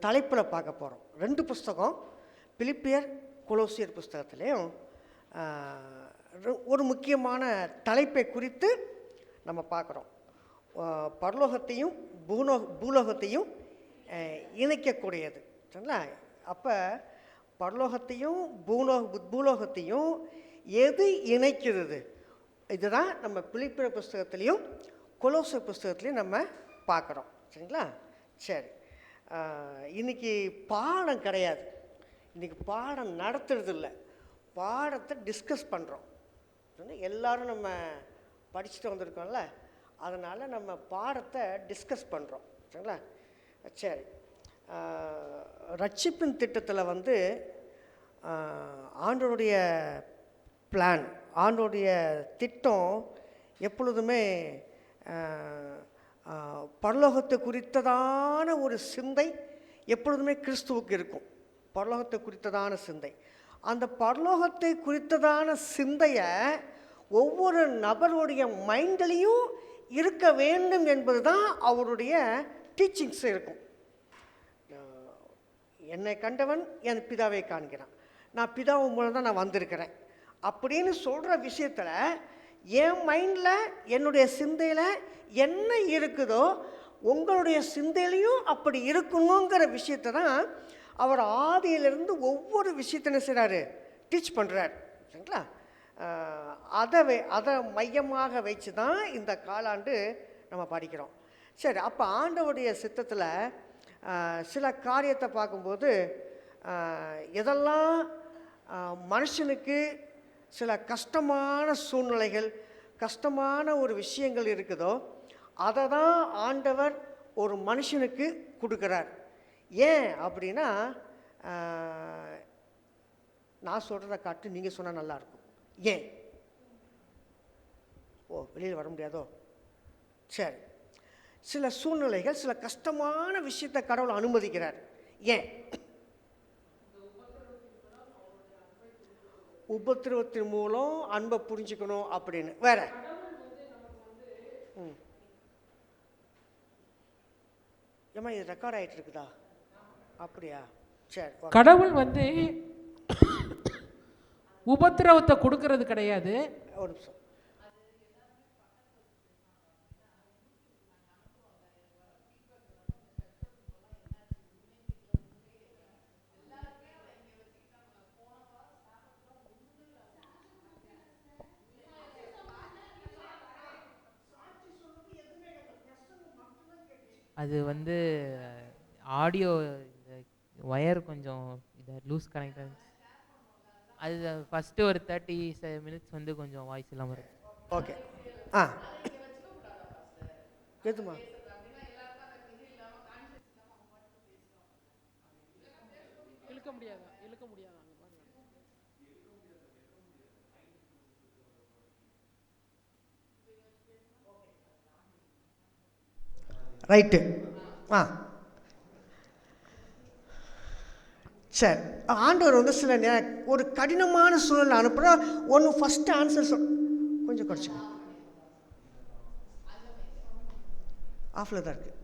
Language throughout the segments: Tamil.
தலைப்பில் பார்க்க போகிறோம். 2 புஸ்தகம், பிலிப்பியர், கொலோசியர் புஸ்தகத்திலையும் ஒரு முக்கியமான தலைப்பை குறித்து நம்ம பார்க்குறோம். பரலோகத்தையும் பூலோகத்தையும் இணைக்கக்கூடியது. சரிங்களா? அப்போ பரலோகத்தையும் பூலோகத்தையும் எது இணைக்கிறது? இதுதான் நம்ம பிலிப்பியர் புஸ்தகத்துலேயும் கொலோசியர் புஸ்தகத்துலேயும் நம்ம பார்க்குறோம். சரிங்களா? சரி, இன்றைக்கி பாடம் கிடையாது, இன்றைக்கி பாடம் நடத்துறது இல்லை, பாடத்தை டிஸ்கஸ் பண்ணுறோம். எல்லோரும் நம்ம படிச்சுட்டு வந்திருக்கோம்ல, அதனால் நம்ம பாடத்தை டிஸ்கஸ் பண்ணுறோம். சரிங்களா? சரி, ரட்சிப்பின் திட்டத்தில் ஆண்டவருடைய பிளான், ஆண்டவருடைய திட்டம் எப்பொழுதுமே பரலோகத்தை குறித்ததான ஒரு சிந்தை எப்பொழுதுமே கிறிஸ்துவுக்கு இருக்கும். பரலோகத்தை குறித்ததான சிந்தை, அந்த பரலோகத்தை குறித்ததான சிந்தையை ஒவ்வொரு நபருடைய மைண்ட்லேயும் இருக்க வேண்டும் என்பது தான் அவருடைய டீச்சிங்ஸ் இருக்கும். என்னை கண்டவன் என் பிதாவை காண்கிறான், நான் பிதாவு மூலம் தான் நான் வந்திருக்கிறேன் அப்படின்னு சொல்கிற விஷயத்தில் என் மைண்டில், என்னுடைய சிந்தையில் என்ன இருக்குதோ உங்களுடைய சிந்தையிலையும் அப்படி இருக்கணுங்கிற விஷயத்தை தான் அவர் ஆதியிலிருந்து ஒவ்வொரு விஷயத்தின செய்கிறாரு, டீச் பண்ணுறார். சரிங்களா? அதை மையமாக வச்சு தான் இந்த காலாண்டு நம்ம படிக்கிறோம். சரி, அப்போ ஆண்டவருடைய சித்தத்தில் சில காரியத்தை பார்க்கும்போது எதெல்லாம் மனுஷனுக்கு சில கஷ்டமான சூழ்நிலைகள், கஷ்டமான ஒரு விஷயங்கள் இருக்குதோ அதை தான் ஆண்டவர் ஒரு மனுஷனுக்கு கொடுக்குறார். ஏன் அப்படின்னா, நான் சொல்கிறத காட்டு நீங்கள் சொன்னால் நல்லாயிருக்கும். ஏன்? வெளியில் வர முடியாதோ? சரி, சில சூழ்நிலைகள், சில கஷ்டமான விஷயத்தை கடவுள் அனுமதிக்கிறார். ஏன்? உபத்திரவத்தின் மூலம் அன்பை புரிஞ்சுக்கணும் அப்படின்னு. வேற ஏமா இது ரெக்கார்ட் ஆகிட்டு இருக்குதா? அப்படியா? சரி, கடவுள் உபத்திரவத்தை கொடுக்கறது கிடையாது. ஒரு நிமிஷம். அது ஆடியோ ஒயர் கொஞ்சம் இதை லூஸ் கனெக்ட் ஆகிடுச்சு. அது ஃபஸ்ட்டு ஒரு 30 மினிட்ஸ் கொஞ்சம் வாய்ஸ் இல்லாமல் இருக்கு. ஓகே. கேதுமா? இழுக்க முடியாது, இழுக்க முடியாது. ரைட்டு. சரி, ஆண்டவர் சில ஒரு கடினமான சூழல் அனுப்புகிற ஒன்று ஃபஸ்ட்டு ஆன்சர் கொஞ்சம் குறைச்சிக்க. ஆஃபில் தான் இருக்குது.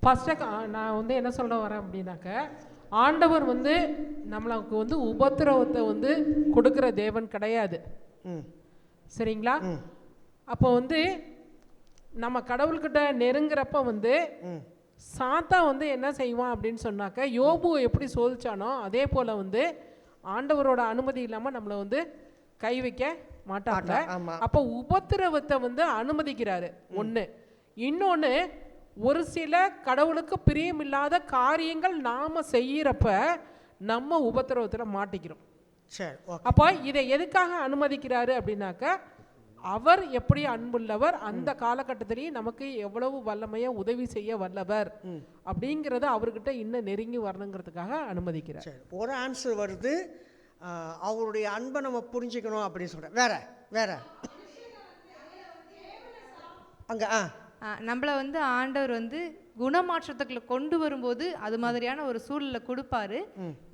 ஃபஸ்ட்டு நான் என்ன சொல்ல வரேன் அப்படின்னாக்க, ஆண்டவர் நம்மளுக்கு உபத்திரவத்தை கொடுக்குற தேவன் கிடையாது. சரிங்களா? அப்போ நம்ம கடவுள்கிட்ட நெருங்குறப்ப சாத்தா என்ன செய்வான் அப்படின்னு சொன்னாக்க, யோபு எப்படி சோதிச்சானோ அதே போல் ஆண்டவரோட அனுமதி இல்லாமல் நம்மளை கை வைக்க மாட்டாங்க. அப்போ உபத்திரவத்தை அனுமதிக்கிறாரு ஒன்று. இன்னொன்று, ஒரு சில கடவுளுக்கு பிரியமில்லாத காரியங்கள் நாம் செய்கிறப்ப நம்ம உபத்திரவத்தில் மாட்டிக்கிறோம். சரி, அப்போ இதை எதுக்காக அனுமதிக்கிறாரு அப்படின்னாக்க, அவர் எப்படி அன்புள்ளவர், அந்த காலகட்டத்திலேயே நமக்கு எவ்வளவு வல்லமையை உதவி செய்ய வல்லவர் அப்படிங்கிறத அவர்கிட்ட இன்னும் நெருங்கி வரணுங்கிறதுக்காக அனுமதிக்கிறார். ஒரு ஆன்சர் வருது, அவருடைய அன்பை நம்ம புரிஞ்சுக்கணும் அப்படின்னு சொல்கிறேன். வேற வேற அங்கே நம்மளை ஆண்டவர் குணமாற்றத்துக்குள்ள கொண்டு வரும்போது அது மாதிரியான ஒரு சூழலை கொடுப்பாரு.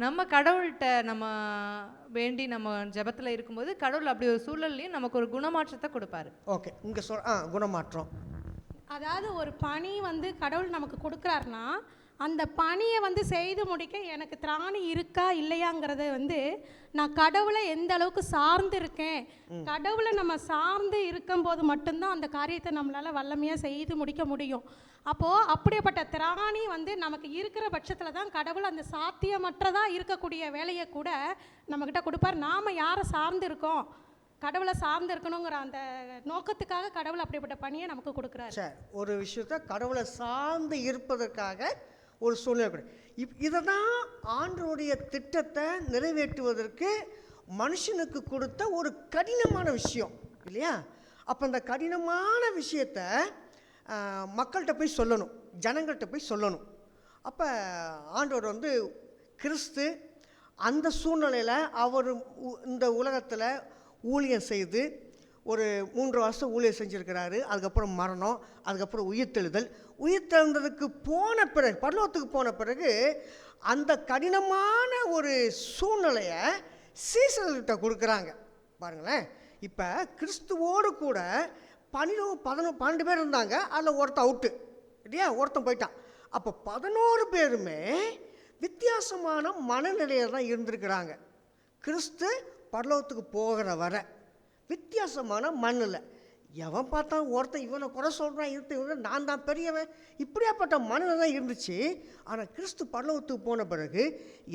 நம்ம கடவுள்கிட்ட நம்ம வேண்டி நம்ம ஜபத்தில் இருக்கும்போது கடவுள் அப்படி ஒரு சூழல்லையும் நமக்கு ஒரு குணமாற்றத்தை கொடுப்பாரு. ஓகே, இங்கே குணமாற்றம் அதாவது ஒரு பணி வந்து கடவுள் நமக்கு கொடுக்குறாருன்னா அந்த பணியை வந்து செய்து முடிக்க எனக்கு திராணி இருக்கா இல்லையாங்கிறத வந்து நான் கடவுளை எந்த அளவுக்கு சார்ந்து இருக்கேன், கடவுளை நம்ம சார்ந்து இருக்கும்போது மட்டும்தான் அந்த காரியத்தை நம்மளால் வல்லமையாக செய்து முடிக்க முடியும். அப்போது அப்படிப்பட்ட திராணி வந்து நமக்கு இருக்கிற பட்சத்தில் தான் கடவுள் அந்த சாத்தியமற்றதாக இருக்கக்கூடிய வேலையை கூட நம்மக்கிட்ட கொடுப்பார். நாம் யாரை சார்ந்து இருக்கோம், கடவுளை சார்ந்து இருக்கணுங்கிற அந்த நோக்கத்துக்காக கடவுள் அப்படிப்பட்ட பணியை நமக்கு கொடுக்குறாரு. சரி, ஒரு விஷயத்த கடவுளை சார்ந்து இருப்பதற்காக ஒரு சூழ்நிலை. இதை தான் ஆண்டவருடைய திட்டத்தை நிறைவேற்றுவதற்கு மனுஷனுக்கு கொடுத்த ஒரு கடினமான விஷயம் இல்லையா? அப்போ அந்த கடினமான விஷயத்தை மக்கள்கிட்ட போய் சொல்லணும், ஜனங்கள்கிட்ட போய் சொல்லணும். அப்போ ஆண்டவர் வந்து கிறிஸ்து அந்த சூழ்நிலையில் அவர் இந்த உலகத்தில் ஊழியம் செய்து ஒரு 3 வருஷம் ஊழியம் செஞ்சுருக்கிறாரு. அதுக்கப்புறம் மரணம், அதுக்கப்புறம் உயிர்த்தெழுதல். உயிர்த்தெழுந்ததுக்கு போன பிறகு, பரலோகத்துக்கு போன பிறகு அந்த கடினமான ஒரு சூழ்நிலையை சீசர்கிட்ட கொடுக்குறாங்க. பாருங்களேன், இப்போ கிறிஸ்துவோடு கூட 12 பேர் இருந்தாங்க. அதில் ஒருத்தன் அவுட்டு இல்லையா, ஒருத்தன் போயிட்டான். அப்போ 11 பேருமே வித்தியாசமான மனநிலையில் தான் இருந்திருக்கிறாங்க. கிறிஸ்து பரலோகத்துக்கு போகிற வர வித்தியாசமான மண்ணில் எவன் பார்த்தா ஒருத்தன் இவனை குறை சொல்கிறான், இவன் நான் தான் பெரியவன், இப்படியாப்பட்ட மண்ணில் தான் இருந்துச்சு. ஆனால் கிறிஸ்து பரலோகத்துக்கு போன பிறகு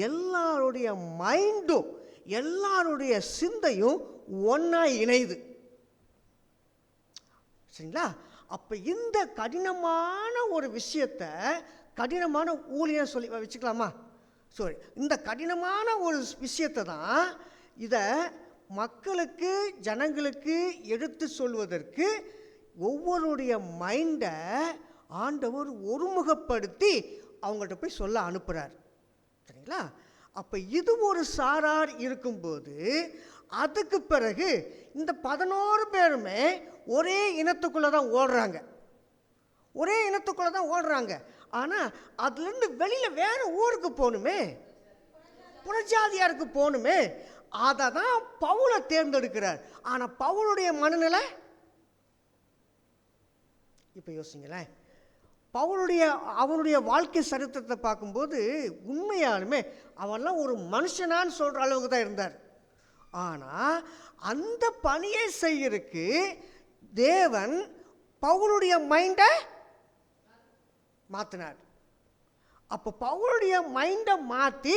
எல்லாருடைய மைண்டும் எல்லாருடைய சிந்தையும் ஒன்றா இணையுது. சரிங்களா? அப்போ இந்த கடினமான ஒரு விஷயத்தை, கடினமான ஊழியம் சொல்லி வச்சுக்கலாமா? சாரி, இந்த கடினமான ஒரு விஷயத்தை தான் இதை மக்களுக்கு, ஜனங்களுக்கு எடுத்து சொல்வதற்கு ஒவ்வொருடைய மைண்டை ஆண்டவர் ஒருமுகப்படுத்தி அவங்கள்ட்ட போய் சொல்ல அனுப்புகிறார். சரிங்களா? அப்போ இது ஒரு சாரார் இருக்கும்போது அதுக்கு பிறகு இந்த 11 பேருமே ஒரே இனத்துக்குள்ளே தான் ஓடுறாங்க, ஒரே இனத்துக்குள்ளே தான் ஓடுறாங்க. ஆனால் அதுலேருந்து வெளியில் வேறு ஊருக்கு போகணுமே, புறஜாதியாருக்கு போகணுமே, அதை தான் பவுலை தேர்ந்தெடுக்கிறார். ஆனால் பவுலுடைய மனநிலை இப்போ யோசிங்களேன். அவனுடைய வாழ்க்கை சரித்திரத்தை பார்க்கும்போது உண்மையாலுமே அவன்லாம் ஒரு மனுஷனான்னு சொல்கிற அளவுக்கு தான் இருந்தார். ஆனால் அந்த பணியை செய்யறதுக்கு தேவன் பவுலுடைய மைண்டை மாற்றினார். அப்போ பவுலுடைய மைண்டை மாற்றி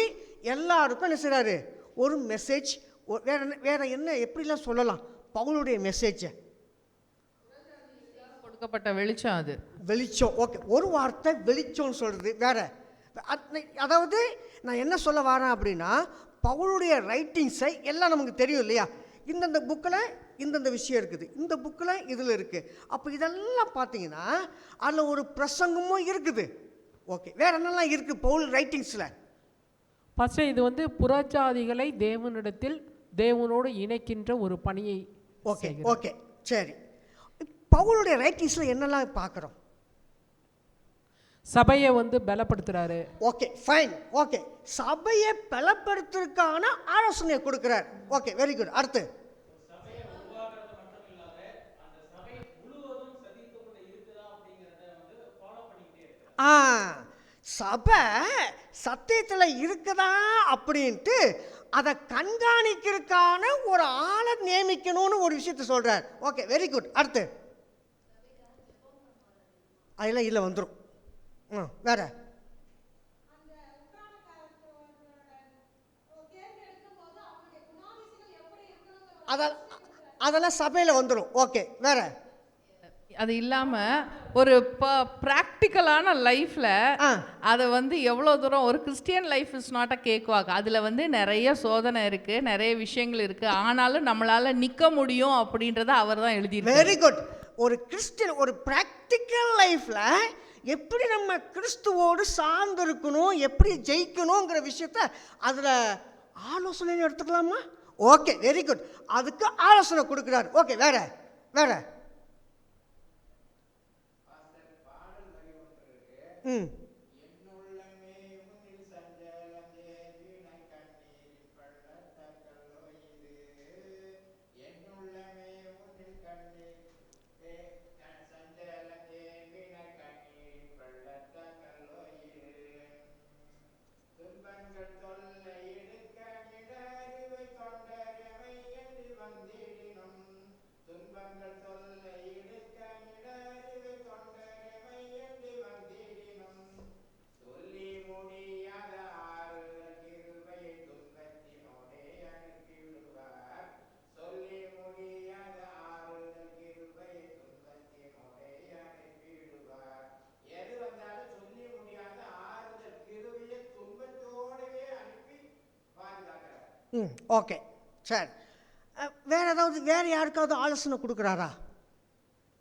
எல்லாருக்கும் என்ன செய்கிறாரு, ஒரு மெசேஜ். வேற என்ன எப்படிலாம் சொல்லலாம் பவுலுடைய மெசேஜை? கொடுக்கப்பட்ட வெளிச்சம், அது வெளிச்சம். ஓகே, ஒரு வார்த்தை வெளிச்சம்னு சொல்கிறது வேற. அதாவது நான் என்ன சொல்ல வரேன் அப்படின்னா, பவுலுடைய ரைட்டிங்ஸை எல்லாம் நமக்கு தெரியும் இல்லையா? இந்தந்த புக்கில் இந்தந்த விஷயம் இருக்குது, இந்த புக்கில் இதில் இருக்குது. அப்போ இதெல்லாம் பார்த்தீங்கன்னா அதில் ஒரு பிரசங்கமும் இருக்குது. ஓகே, வேற என்னெல்லாம் இருக்குது பவுல் ரைட்டிங்ஸில்? ஃபஸ்ட்டு இது வந்து புறஜாதிகளை தேவனிடத்தில் தேவனோடு இணைக்கின்ற ஒரு பணியை. ஓகே ஓகே சரி, பவுலுடைய ரைட்டிங்ஸில் என்னெல்லாம் பார்க்குறோம்? சபையை வந்து பலப்படுத்துகிறாரு. Okay fine. ஓகே, சபையை பலப்படுத்துறதுக்கான ஆலோசனையை கொடுக்குறார். Okay very good. அடுத்து சபை சத்தியத்தில் இருக்குதா அப்படின்ட்டு அதை கண்காணிக்கிறதுக்கான ஒரு ஆளை நியமிக்கணும்னு ஒரு விஷயத்த சொல்கிறார். Okay very good. அடுத்து அதெல்லாம் இல்லை வந்துடும். வேற அதெல்லாம் சபையில் வந்துடும். ஓகே வேற அது இல்லாமல் ஒரு ப்ராக்டிக்கலான லைஃப்பில் அதை வந்து எவ்வளோ தூரம் ஒரு Christian life is not a cake walk. அதில் வந்து நிறைய சோதனை இருக்குது, நிறைய விஷயங்கள் இருக்குது, ஆனாலும் நம்மளால் நிற்க முடியும் அப்படின்றத அவர் தான் எழுதியிருக்காரு. Very good. ஒரு கிறிஸ்டியன் ஒரு ப்ராக்டிக்கல் லைஃப்பில் எப்படி நம்ம கிறிஸ்துவோடு சார்ந்து இருக்கணும், எப்படி ஜெயிக்கணுங்கிற விஷயத்த அதில் ஆலோசனை எடுத்துக்கலாமா? Okay very good. அதுக்கு ஆலோசனை கொடுக்குறாரு. ஓகே வேற வேற ஓகே, சரி. வேறு யாருக்காவது ஆலோசனை கொடுக்குறாரா?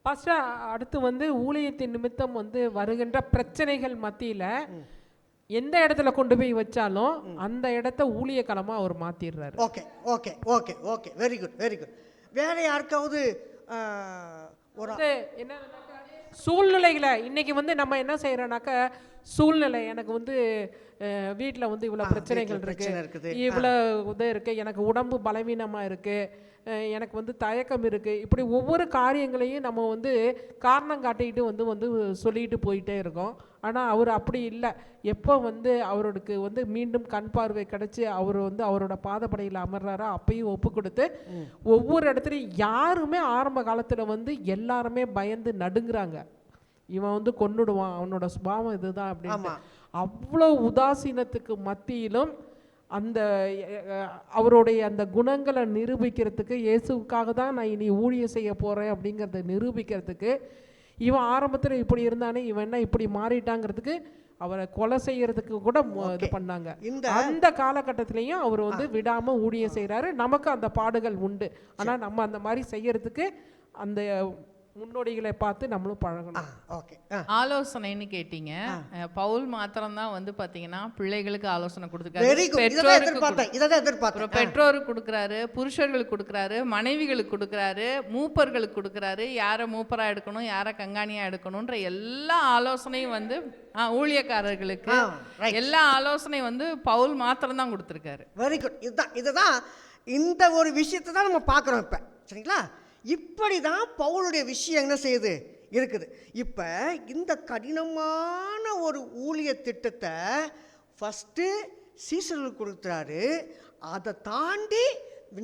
பாஸ்டர், அடுத்து வந்து ஊழியத்தின் நிமித்தம் வந்து வருகின்ற பிரச்சனைகள் மத்தியில் எந்த இடத்துல கொண்டு போய் வச்சாலும் அந்த இடத்த ஊழியக்காலமாக அவர் மாற்றிடுறாரு. Okay okay okay okay, very good very good. வேறு யாருக்காவது ஒரு என்ன சூழ்நிலைகளை இன்னைக்கு வந்து நம்ம என்ன செய்யறோம்னாக்க, சூழ்நிலை எனக்கு வந்து வீட்டில் வந்து இவ்வளோ பிரச்சனைகள் இருக்குது, இவ்வளோ இது இருக்குது, எனக்கு உடம்பு பலவீனமாக இருக்குது, எனக்கு வந்து தயக்கம் இருக்குது, இப்படி ஒவ்வொரு காரியங்களையும் நம்ம வந்து காரணம் காட்டிக்கிட்டு வந்து சொல்லிட்டு போயிட்டே இருக்கோம். ஆனால் அவர் அப்படி இல்லை. எப்போ வந்து அவருக்கு வந்து மீண்டும் கண் பார்வை கிடச்சி அவர் வந்து அவரோட பாதப்படையில் அமர்றாரோ அப்பையும் ஒப்பு கொடுத்து ஒவ்வொரு இடத்துலையும் யாருமே ஆரம்ப காலத்தில் வந்து எல்லாருமே பயந்து நடுங்குறாங்க. இவன் வந்து கொன்னுடுவான், அவனோட சுபாவம் இதுதான் அப்படின்னு. அவ்வளோ உதாசீனத்துக்கு மத்தியிலும் அந்த அவருடைய அந்த குணங்களை நிரூபிக்கிறதுக்கு, இயேசுக்காக தான் நான் இனி ஊழியம் செய்ய போகிறேன் அப்படிங்கிறத நிரூபிக்கிறதுக்கு, இவன் ஆரம்பத்தில் இப்படி இருந்தானே இவன் என்ன இப்படி மாறிட்டாங்கிறதுக்கு அவரை கொலை செய்யறதுக்கு கூட இது பண்ணாங்க. அந்த காலகட்டத்திலையும் அவர் வந்து விடாமல் ஊழியம் செய்கிறாரு. நமக்கு அந்த பாடுகள் உண்டு, ஆனால் நம்ம அந்த மாதிரி செய்யறதுக்கு அந்த முன்னோடிகளை பார்த்து நம்மளும் பழகணும். ஓகே, ஆலோசனைன்னு கேட்டீங்க. பவுல் மாத்திரம்தான் வந்து பாத்தீங்கன்னா பிள்ளைகளுக்கு ஆலோசனை கொடுத்துருக்காரு, பெற்றோருக்கு கொடுக்குறாரு, புருஷர்களுக்கு கொடுக்குறாரு, மனைவிகளுக்கு கொடுக்குறாரு, மூப்பர்களுக்கு கொடுக்குறாரு. யாரை மூப்பரா எடுக்கணும், யாரை கங்காணியா எடுக்கணும்ன்ற எல்லா ஆலோசனையும் வந்து ஊழியக்காரர்களுக்கு எல்லா ஆலோசனையும் வந்து பவுல் மாத்திரம்தான் கொடுத்துருக்காரு. Very good. இதுதான் இந்த ஒரு விஷயத்தை தான் நம்ம பார்க்குறோம் இப்போ. சரிங்களா? இப்படி தான் பவுலுடைய விஷயம் என்ன செய்யுது இருக்குது. இப்போ இந்த கடினமான ஒரு ஊழிய திட்டத்தை ஃபஸ்ட்டு சீசர்களுக்கு கொடுத்துறாரு. அதை தாண்டி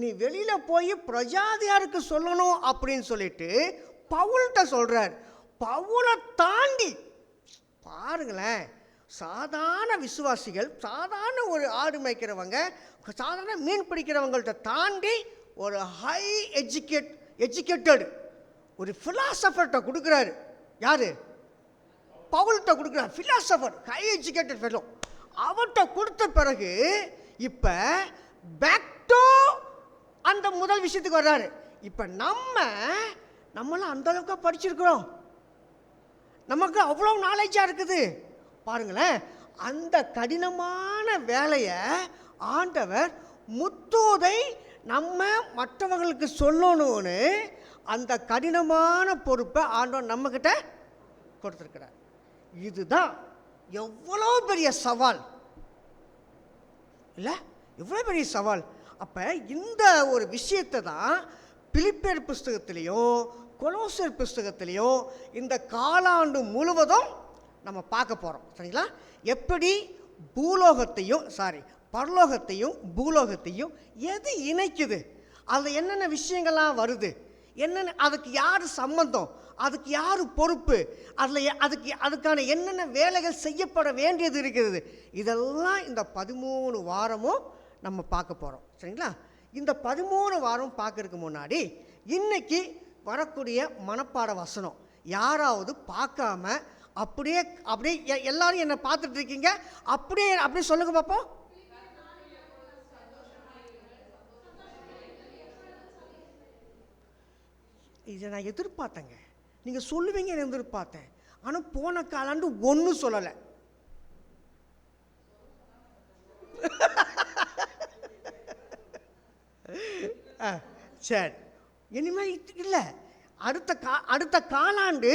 நீ வெளியில் போய் பிரஜாதியாருக்கு சொல்லணும் அப்படின்னு சொல்லிட்டு பவுல்கிட்ட சொல்கிறார். பவுலை தாண்டி பாருங்களேன், சாதாரண விசுவாசிகள், சாதாரண ஒரு ஆடு மேய்க்கிறவங்க, சாதாரண மீன் பிடிக்கிறவங்கள்ட்ட தாண்டி ஒரு ஹை எஜுகேட்டட் ஒரு ஃபிலாசபர்கிட்ட கொடுக்குறாரு. யாரு? பவுல்கிட்ட கொடுக்குறாரு. Philosopher, high educated fellow. அவர்கிட்ட கொடுத்த பிறகு இப்போ பேக் டு அந்த முதல் விஷயத்துக்கு வர்றாரு. இப்போ நம்மளாம் அந்த அளவுக்கு படிச்சிருக்கிறோம், நமக்கு அவ்வளோ நாலேஜாக இருக்குது. பாருங்களேன், அந்த கடினமான வேலையை ஆண்டவர் முத்தூதை நம்ம மற்றவர்களுக்கு சொல்லணும்னு அந்த கடினமான பொறுப்பை ஆண்டவர் நம்மக்கிட்ட கொடுத்துருக்கிறார். இதுதான் எவ்வளோ பெரிய சவால் இல்லை? எவ்வளோ பெரிய சவால். அப்போ இந்த ஒரு விஷயத்தை தான் பிலிப்பியர் புஸ்தகத்திலையும் கொலோசியர் புஸ்தகத்திலையும் இந்த காலாண்டு முழுவதும் நம்ம பார்க்க போகிறோம். சரிங்களா? எப்படி பரலோகத்தையும் பூலோகத்தையும் எது இணைக்குது, அதில் என்னென்ன விஷயங்கள்லாம் வருது, என்னென்ன, அதுக்கு யார் சம்பந்தம், அதுக்கு யார் பொறுப்பு, அதுக்கான என்னென்ன வேலைகள் செய்யப்பட வேண்டியது இருக்கிறது, இதெல்லாம் இந்த 13 வாரமும் நம்ம பார்க்க போகிறோம். சரிங்களா? இந்த 13 வாரம் பார்க்கறதுக்கு முன்னாடி இன்னைக்கு வரக்கூடிய மனப்பாட வசனம் யாராவது பார்க்காம அப்படியே எல்லாரும் என்னை பார்த்துட்டு இருக்கீங்க, அப்படியே சொல்லுங்க பார்ப்போம். இதை நான் எதிர்பார்த்தேங்க, நீங்கள் சொல்லுவீங்கன்னு எதிர்பார்த்தேன். ஆனால் போன காலாண்டு ஒன்றும் சொல்லலை. சரி, இனிமேல் இல்லை. அடுத்த காலாண்டு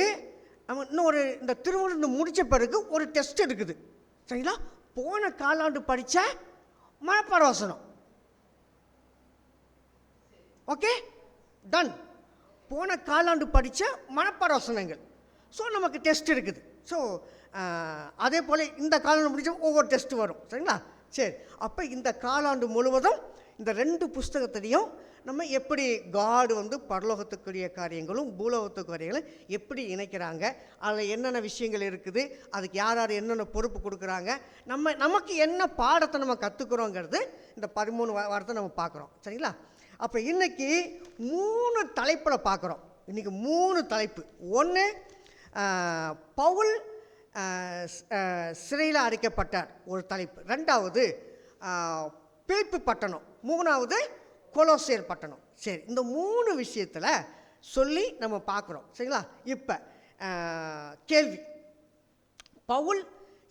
நம்ம இன்னும் இந்த திருமணம் முடித்த பிறகு ஒரு டெஸ்ட் இருக்குது. சரிங்களா? போன காலாண்டு படித்த மனப்பாட வசனம். Okay, done. போன காலாண்டு படித்த மனப்பாட வசனங்கள். ஸோ நமக்கு டெஸ்ட் இருக்குது. ஸோ அதே போல் இந்த காலாண்டு முடிச்ச ஒவ்வொரு டெஸ்ட்டு வரும். சரிங்களா? சரி, அப்போ இந்த காலாண்டு முழுவதும் இந்த 2 புஸ்தகத்திலையும் நம்ம எப்படி காடு வந்து பரலோகத்துக்குரிய காரியங்களும் பூலோகத்துக்கு காரியங்களும் எப்படி இணைக்கிறாங்க, அதில் என்னென்ன விஷயங்கள் இருக்குது, அதுக்கு யார் என்னென்ன பொறுப்பு கொடுக்குறாங்க, நமக்கு என்ன பாடத்தை நம்ம கற்றுக்குறோங்கிறது இந்த 13 வாரத்தை நம்ம பார்க்குறோம். சரிங்களா? அப்போ இன்றைக்கி 3 தலைப்பில் பார்க்குறோம். இன்றைக்கி 3 தலைப்பு. ஒன்று, பவுல் சிறையில் அடைக்கப்பட்டார், ஒரு தலைப்பு. 2வது, பிலிப்பு பட்டணம், மூணாவது கொலோசியர் பட்டணம். சரி, இந்த 3 விஷயத்தில் சொல்லி நம்ம பார்க்குறோம். சரிங்களா? இப்போ கேள்வி, பவுல்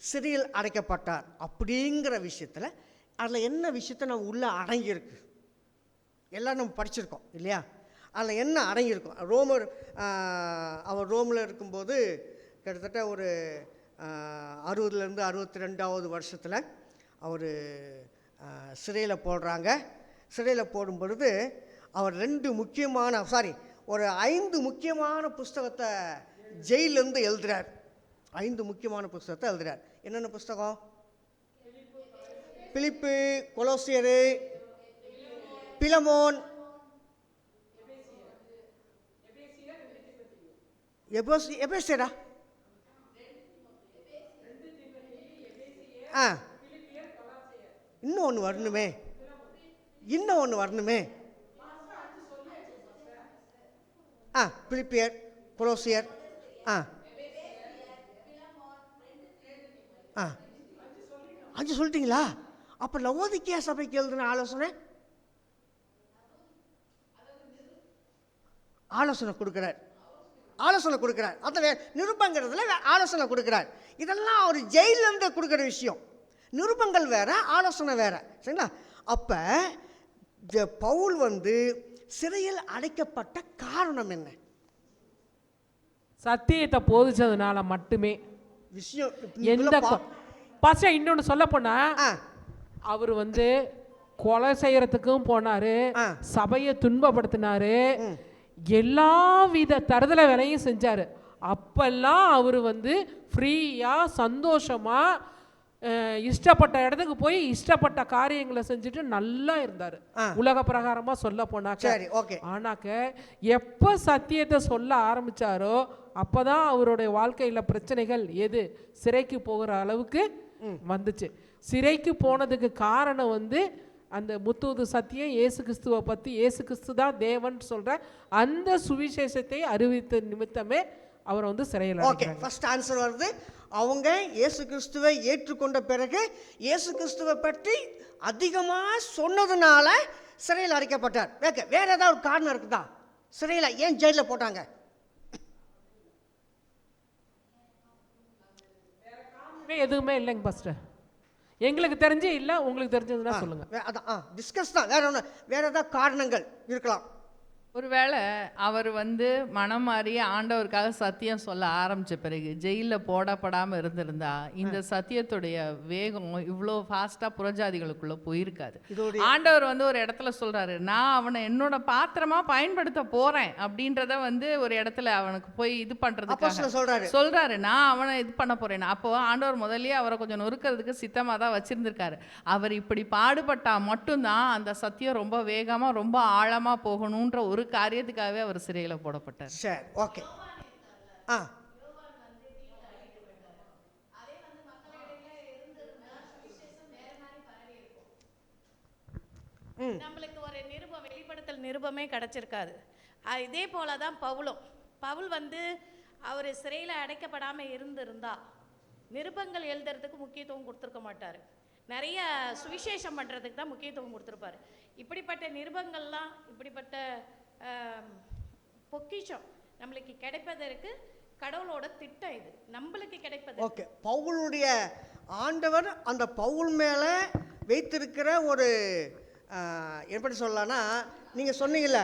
சிறையில் அடைக்கப்பட்டார் அப்படிங்கிற விஷயத்தில் அதில் என்ன விஷயத்தை நம்ம உள்ளே அடங்கியிருக்கு? எல்லாம் நம்ம படிச்சிருக்கோம் இல்லையா? அதில் என்ன அடங்கியிருக்கும்? அவர் ரோமில் இருக்கும்போது கிட்டத்தட்ட ஒரு 60லேருந்து 62வது வருஷத்தில் அவர் சிறையில் போடுறாங்க. சிறையில் போடும் பொழுது அவர் 5 முக்கியமான புஸ்தகத்தை ஜெயிலிருந்து எழுதுகிறார். 5 முக்கியமான புஸ்தகத்தை எழுதுகிறார். என்னென்ன புஸ்தகம்? பிலிப்பு, கொலோசியரு, பிலமோன், எபேசியரா? இன்னும் ஒன்று வரணுமே. பிலிப்பியர், கொலோசியர், 5 சொல்லிட்டீங்களா? அப்போ லவோதிக்கேயா சபைக்கு எழுதுன ஆலோசனை கொடுக்குறார். அந்த நிருபங்கிறதுல ஆலோசனை கொடுக்குறார். இதெல்லாம் அவர் ஜெயிலிருந்து கொடுக்குற விஷயம். நிருபங்கள் வேற, ஆலோசனை வேற. சரிங்களா? அப்போ பவுல் சிறையில் அடைக்கப்பட்ட காரணம் என்ன? சத்தியத்தை போதிச்சதுனால மட்டுமே. விஷயம் இன்னொன்று சொல்ல போனா, அவர் கொலை செய்யறதுக்கும் போனாரு, சபையை துன்பப்படுத்தினாரு, எல்லா வித தருதலை வேலையும் செஞ்சாரு. அப்பெல்லாம் அவர் ஃப்ரீயா சந்தோஷமா இஷ்டப்பட்ட இடத்துக்கு போய் இஷ்டப்பட்ட காரியங்களை செஞ்சுட்டு நல்லா இருந்தாரு, உலக பிரகாரமா சொல்ல போனாக்க. ஆனாக்க எப்ப சத்தியத்தை சொல்ல ஆரம்பிச்சாரோ அப்பதான் அவருடைய வாழ்க்கையில பிரச்சனைகள் சிறைக்கு போகிற அளவுக்கு வந்துச்சு. சிறைக்கு போனதுக்கு காரணம் அந்த முத்தூது சத்தியம், இயேசு கிறிஸ்துவை பற்றி, இயேசு கிறிஸ்து தான் தேவன் சொல்கிற அந்த சுவிசேஷத்தை அறிவித்த நிமித்தமே அவர் சிறையில். ஓகே, ஃபர்ஸ்ட் ஆன்சர் வருது. அவங்க இயேசு கிறிஸ்துவை ஏற்றுக்கொண்ட பிறகு இயேசு கிறிஸ்துவை பற்றி அதிகமாக சொன்னதுனால சிறையில் அடைக்கப்பட்டார். வேற ஏதாவது ஒரு காரணம் இருக்குதா? சிறையில் ஏன் ஜெயிலில் போட்டாங்க? எதுவுமே இல்லைங்க பாஸ்டர், எங்களுக்கு தெரிஞ்சு இல்லை. உங்களுக்கு தெரிஞ்சதுன்னா சொல்லுங்க. அதான் டிஸ்கஸ் தான், வேற ஏதாவது காரணங்கள் இருக்கலாம். ஒருவேளை அவர் மனம் மாறி ஆண்டவருக்காக சத்தியம் சொல்ல ஆரம்பித்த பிறகு ஜெயிலில் போடப்படாமல் இருந்திருந்தா இந்த சத்தியத்துடைய வேகம் இவ்வளோ ஃபாஸ்ட்டாக புறஜாதிகளுக்குள்ளே போயிருக்காது. ஆண்டவர் ஒரு இடத்துல சொல்கிறாரு, நான் அவனை என்னோட பாத்திரமாக பயன்படுத்த போகிறேன் அப்படின்றத ஒரு இடத்துல அவனுக்கு போய் இது பண்ணுறதுக்காக சொல்கிறாரு, நான் அவனை இது பண்ண போகிறேன். அப்போ ஆண்டவர் முதல்லயே அவரை கொஞ்சம் நொறுக்கிறதுக்கு சித்தமாக தான் வச்சுருந்துருக்காரு. அவர் இப்படி பாடுபட்டால் மட்டும்தான் அந்த சத்தியம் ரொம்ப வேகமாக ரொம்ப ஆழமாக போகணுன்ற ஒரு காரியத்துக்காகவே அவர் சிறையில் போடப்பட்டார். சரி, ஓகே. நம்மளுக்கு ஒரு வெளிப்படுத்தல் நிருபமே கிடைச்சிருக்காது. இதே போல தான் பவுல் அவர் சிறையில் அடைக்கப்படாமல் இருந்திருந்தா நிருபங்கள் எழுதுறதுக்கு முக்கியத்துவம் கொடுத்துருக்க மாட்டார். நிறைய சுவிசேஷம் பண்ணுறதுக்கு தான் முக்கியத்துவம் கொடுத்துருப்பாரு. இப்படிப்பட்ட நிருபங்கள்லாம், இப்படிப்பட்ட பொக்கிஷம் நம்மளுக்கு கிடைப்பதற்கு கடவுளோட திட்டம். இது நம்மளுக்கு கிடைப்பது. ஓகே, பவுலுடைய ஆண்டவர் அந்த பவுல் மேலே வைத்திருக்கிற ஒரு எப்படி சொல்லலாம்னா, நீங்கள் சொன்னீங்கல்ல,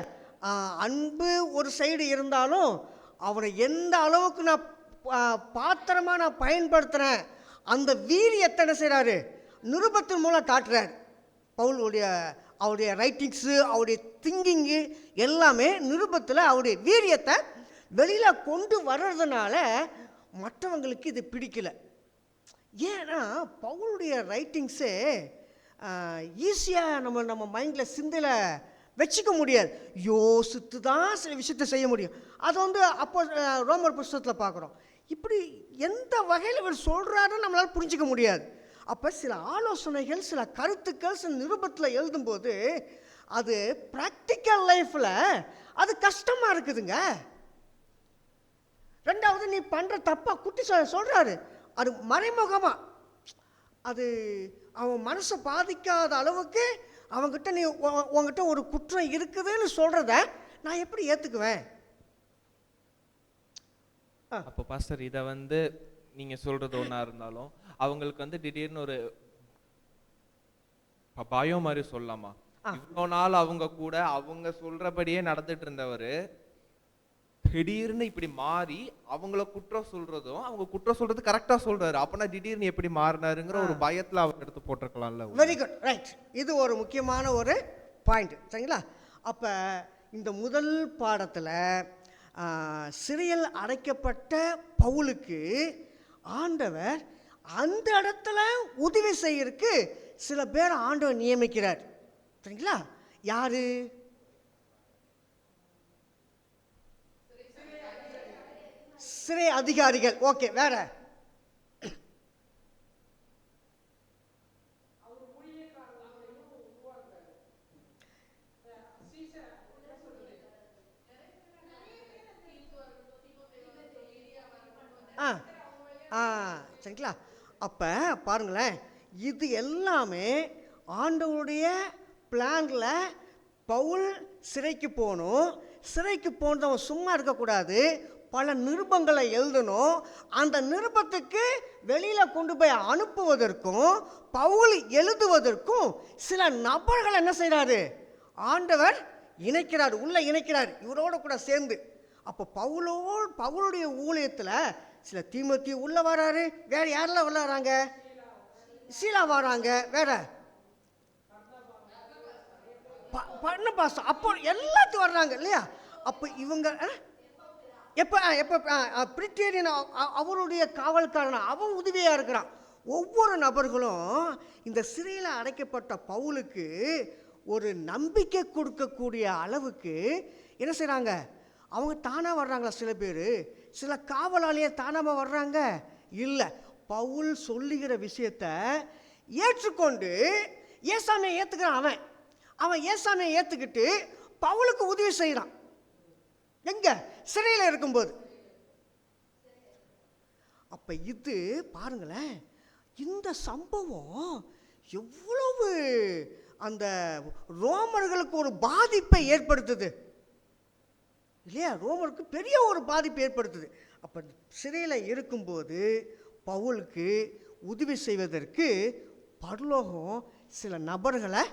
அன்பு ஒரு சைடு இருந்தாலும் அவனை எந்த அளவுக்கு நான் பாத்திரமாக நான் பயன்படுத்துகிறேன் அந்த வீரியத்தை என்ன செய்கிறாரு? நிருபத்தின் மூலம் காட்டுறார். அவருடைய ரைட்டிங்ஸு, அவருடைய திங்கிங்கு எல்லாமே நிருபத்தில் அவருடைய வீரியத்தை வெளியில் கொண்டு வர்றதுனால மற்றவங்களுக்கு இது பிடிக்கல. ஏன்னா பவுலுடைய ரைட்டிங்ஸு ஈஸியாக நம்ம மைண்டில் சிந்தையில் வச்சுக்க முடியாது. யோசித்து தான் சில விஷயத்தை செய்ய முடியும். அது அப்போ ரோமர் புஸ்தகத்தில் பார்க்குறோம். இப்படி எந்த வகையில் இவர் சொல்கிறாருன்னு நம்மளால் புரிஞ்சிக்க முடியாது. அப்போ சில ஆலோசனைகள், சில கருத்துக்கள் சில நிருபத்தில் எழுதும்போது அது ப்ராக்டிக்கல் லைஃப்பில் அது கஷ்டமாக இருக்குதுங்க. ரெண்டாவது, நீ பண்ணுற தப்பாக குட்டி சொல்கிறாரு, அது மறைமுகமாக அது அவன் மனசை பாதிக்காத அளவுக்கு அவங்ககிட்ட நீ உங்ககிட்ட ஒரு குற்றம் இருக்குதுன்னு சொல்கிறத நான் எப்படி ஏற்றுக்குவேன்? அப்போ பாஸ்டர் இதை வந்து நீங்க சொல்றது ஒன்றா இருந்தாலும் அவங்களுக்கு வந்து திடீர்னு ஒரு பயம் மாதிரி சொல்லலாமா? இவ்வளோ நாள் அவங்க கூட அவங்க சொல்றபடியே நடந்துட்டு இருந்தவர் திடீர்னு இப்படி மாறி அவங்கள குற்றம் சொல்றதும், அவங்க குற்றம் சொல்றது கரெக்டா சொல்றாரு, அப்பனா திடீர்னு எப்படி மாறினாருங்கிற ஒரு பயத்துல அவங்க எடுத்து போட்டிருக்கலாம்ல. Very good, right. இது ஒரு முக்கியமான ஒரு பாயிண்ட், சரிங்களா? அப்போ இந்த முதல் பாடத்தில் சிறையில் அடைக்கப்பட்ட பவுலுக்கு ஆண்டவர் அந்த இடத்துல உதவி செய்யறதுக்கு சில பேர் ஆண்டவர் நியமிக்கிறார், சரிங்களா? யாரு? சிறை அதிகாரிகள். ஓகே, வேற? சரிங்களா? அப்போ பாருங்களேன், இது எல்லாமே ஆண்டவருடைய பிளான்ல பவுல் சிறைக்கு போகணும். சிறைக்கு போனவன் சும்மா இருக்கக்கூடாது, பல நிருபங்களை எழுதணும். அந்த நிருபத்துக்கு வெளியில் கொண்டு போய் அனுப்புவதற்கும் பவுல் எழுதுவதற்கும் சில நபர்கள் என்ன செய்கிறாரு? ஆண்டவர் இணைக்கிறார், உள்ள இணைக்கிறார் இவரோட கூட சேர்ந்து. அப்போ பவுலுடைய ஊழியத்தில் சில தீமோத்தி உள்ள வராரு. வேற யாரெல்லாம் உள்ள வராங்க? சீலா வராங்க. வேற பர்னபாஸ். அப்போ எல்லாத்தையும் வர்றாங்க இல்லையா? அப்போ இவங்க எப்போ பிரிட்டேரியன் அவருடைய காவல்காரன் அவன் உதவியாக இருக்கிறான். ஒவ்வொரு நபர்களும் இந்த சிறையில் அடைக்கப்பட்ட பவுலுக்கு ஒரு நம்பிக்கை கொடுக்கக்கூடிய அளவுக்கு என்ன செய்கிறாங்க? அவங்க தானாக வர்றாங்களா? சில பேர் சில காவலாளியே தானாக வர்றாங்க? இல்லை, பவுல் சொல்லுகிற விஷயத்த ஏற்றுக்கொண்டு ஏசாமியை ஏற்றுக்கிறான். அவன் ஏசாமியை ஏற்றுக்கிட்டு பவுலுக்கு உதவி செய்கிறான். எங்க? சிறையில் இருக்கும்போது. அப்ப இது பாருங்களேன், இந்த சம்பவம் எவ்வளவு அந்த ரோமர்களுக்கு ஒரு பாதிப்பை ஏற்படுத்துது இல்லையா? ரோமருக்கு பெரிய ஒரு பாதிப்பு ஏற்படுத்துது. அப்போ சிறையில் இருக்கும்போது பவுலுக்கு உதவி செய்வதற்கு பரலோகம் சில நபர்களை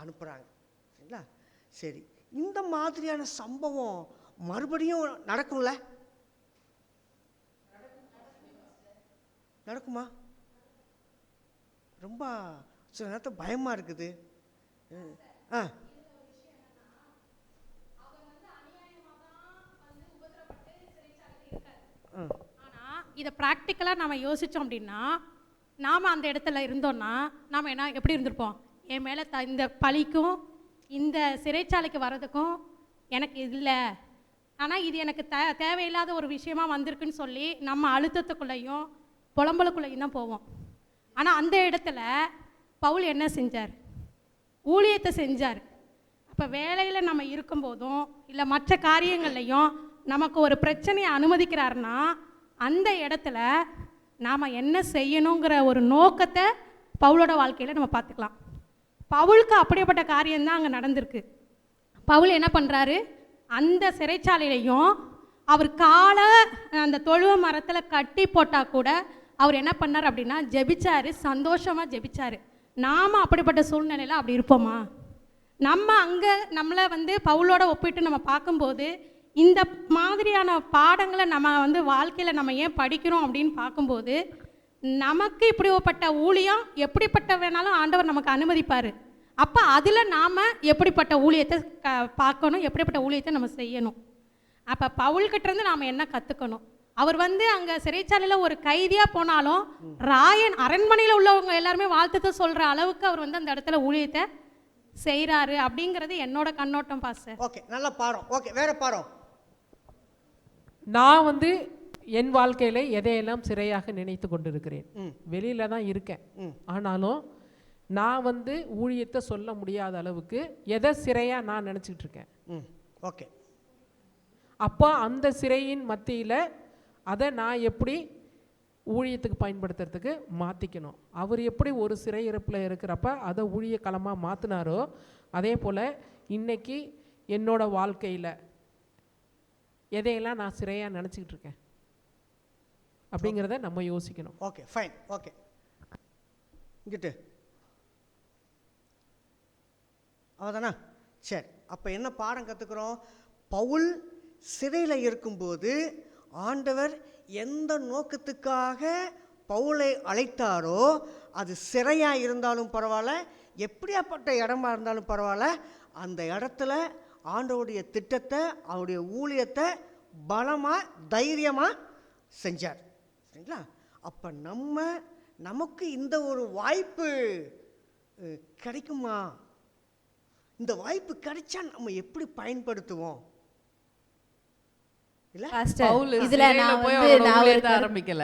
அனுப்புகிறாங்க, சரிங்களா? சரி, இந்த மாதிரியான சம்பவம் மறுபடியும் நடக்கும்ல? நடக்குமா? ரொம்ப சில நேரத்தில் பயமாக இருக்குது. ஆனால் இதை ப்ராக்டிக்கலாக நம்ம யோசித்தோம் அப்படின்னா, நாம் அந்த இடத்துல இருந்தோம்னா நாம் என்ன எப்படி இருந்திருப்போம்? என் மேலே இந்த பழிக்கும் இந்த சிறைச்சாலைக்கு வர்றதுக்கும் எனக்கு இல்லை, ஆனால் இது எனக்கு தேவையில்லாத ஒரு விஷயமா வந்திருக்குன்னு சொல்லி நம்ம அழுத்தத்துக்குள்ளேயும் புலம்பலுக்குள்ளேயும் தான் போவோம். ஆனால் அந்த இடத்துல பவுல் என்ன செஞ்சார்? ஊழியத்தை செஞ்சார். அப்போ வேலையில் நம்ம இருக்கும்போதும் இல்லை மற்ற காரியங்கள்லையும் நமக்கு ஒரு பிரச்சனையை அனுமதிக்கிறாருன்னா அந்த இடத்துல நாம் என்ன செய்யணுங்கிற ஒரு நோக்கத்தை பவுலோட வாழ்க்கையில் நம்ம பார்த்துக்கலாம். பவுலுக்கு அப்படிப்பட்ட காரியம்தான் அங்கே நடந்திருக்கு. பவுல் என்ன பண்ணுறாரு? அந்த சிறைச்சாலையிலையும் அவர் காலை அந்த தொழுவ மரத்தில் கட்டி போட்டால் கூட அவர் என்ன பண்ணார் அப்படின்னா ஜெபிச்சாரு, சந்தோஷமாக ஜெபிச்சாரு. நாம் அப்படிப்பட்ட சூழ்நிலையில் அப்படி இருப்போமா? நம்ம அங்கே நம்மளை பவுலோட ஒப்பிட்டு நம்ம பார்க்கும்போது இந்த மாதிரியான பாடங்களை நம்ம வாழ்க்கையில் நம்ம ஏன் படிக்கிறோம் அப்படின்னு பார்க்கும்போது நமக்கு இப்படிப்பட்ட ஊழியம் எப்படிப்பட்ட வேணாலும் ஆண்டவர் நமக்கு அனுமதிப்பார். அப்போ அதில் நாம் எப்படிப்பட்ட ஊழியத்தை பார்க்கணும், எப்படிப்பட்ட ஊழியத்தை நம்ம செய்யணும். அப்போ பவுல்கிட்டேருந்து நாம் என்ன கற்றுக்கணும்? அவர் அங்கே சிறைச்சாலையில் ஒரு கைதியாக போனாலும் ராயன் அரண்மனையில் உள்ளவங்க எல்லாருமே வாழ்த்துத்தை சொல்கிற அளவுக்கு அவர் அந்த இடத்துல ஊழியத்தை செய்கிறாரு அப்படிங்கிறது என்னோட கண்ணோட்டம் பாஸ்டர். ஓகே, நல்ல பாடம். ஓகே, வேற பாடம். நான் என் வாழ்க்கையில் எதையெல்லாம் சிறையாக நினைத்து கொண்டிருக்கிறேன். வெளியில தான் இருக்கேன், ஆனாலும் நான் ஊழியத்தை சொல்ல முடியாத அளவுக்கு எதை சிறையாக நான் நினச்சிக்கிட்டு இருக்கேன். ஓகே, அப்போ அந்த சிறையின் மத்தியில் அதை நான் எப்படி ஊழியத்துக்கு பயன்படுத்துறதுக்கு மாற்றிக்கணும். அவர் எப்படி ஒரு சிறையிருப்பில் இருக்கிறப்ப அதை ஊழிய களமாக மாற்றினாரோ அதே போல் இன்றைக்கி என்னோட வாழ்க்கையில் எதையெல்லாம் நான் சிறையாக நினச்சிக்கிட்டு இருக்கேன் அப்படிங்கிறத நம்ம யோசிக்கணும். Okay, fine, okay. இங்கிட்டு அவதானா? சரி, அப்போ என்ன பாடம் கற்றுக்குறோம்? பவுல் சிறையில் இருக்கும்போது ஆண்டவர் எந்த நோக்கத்துக்காக பவுலை அழைத்தாரோ, அது சிறையாக இருந்தாலும் பரவாயில்ல, எப்படியாப்பட்ட இடமா இருந்தாலும் பரவாயில்ல, அந்த இடத்துல ஆண்டவருடைய திட்டத்தை, அவருடைய ஊழியத்தை பலமாக தைரியமாக செஞ்சார். சரிங்களா? அப்போ நமக்கு இந்த ஒரு வாய்ப்பு கிடைக்குமா? இந்த வாய்ப்பு கிடைச்சா நம்ம எப்படி பயன்படுத்துவோம்? பவுல் சிறையில போய் அவரோட ஊழியத்தை ஆரம்பிக்கல.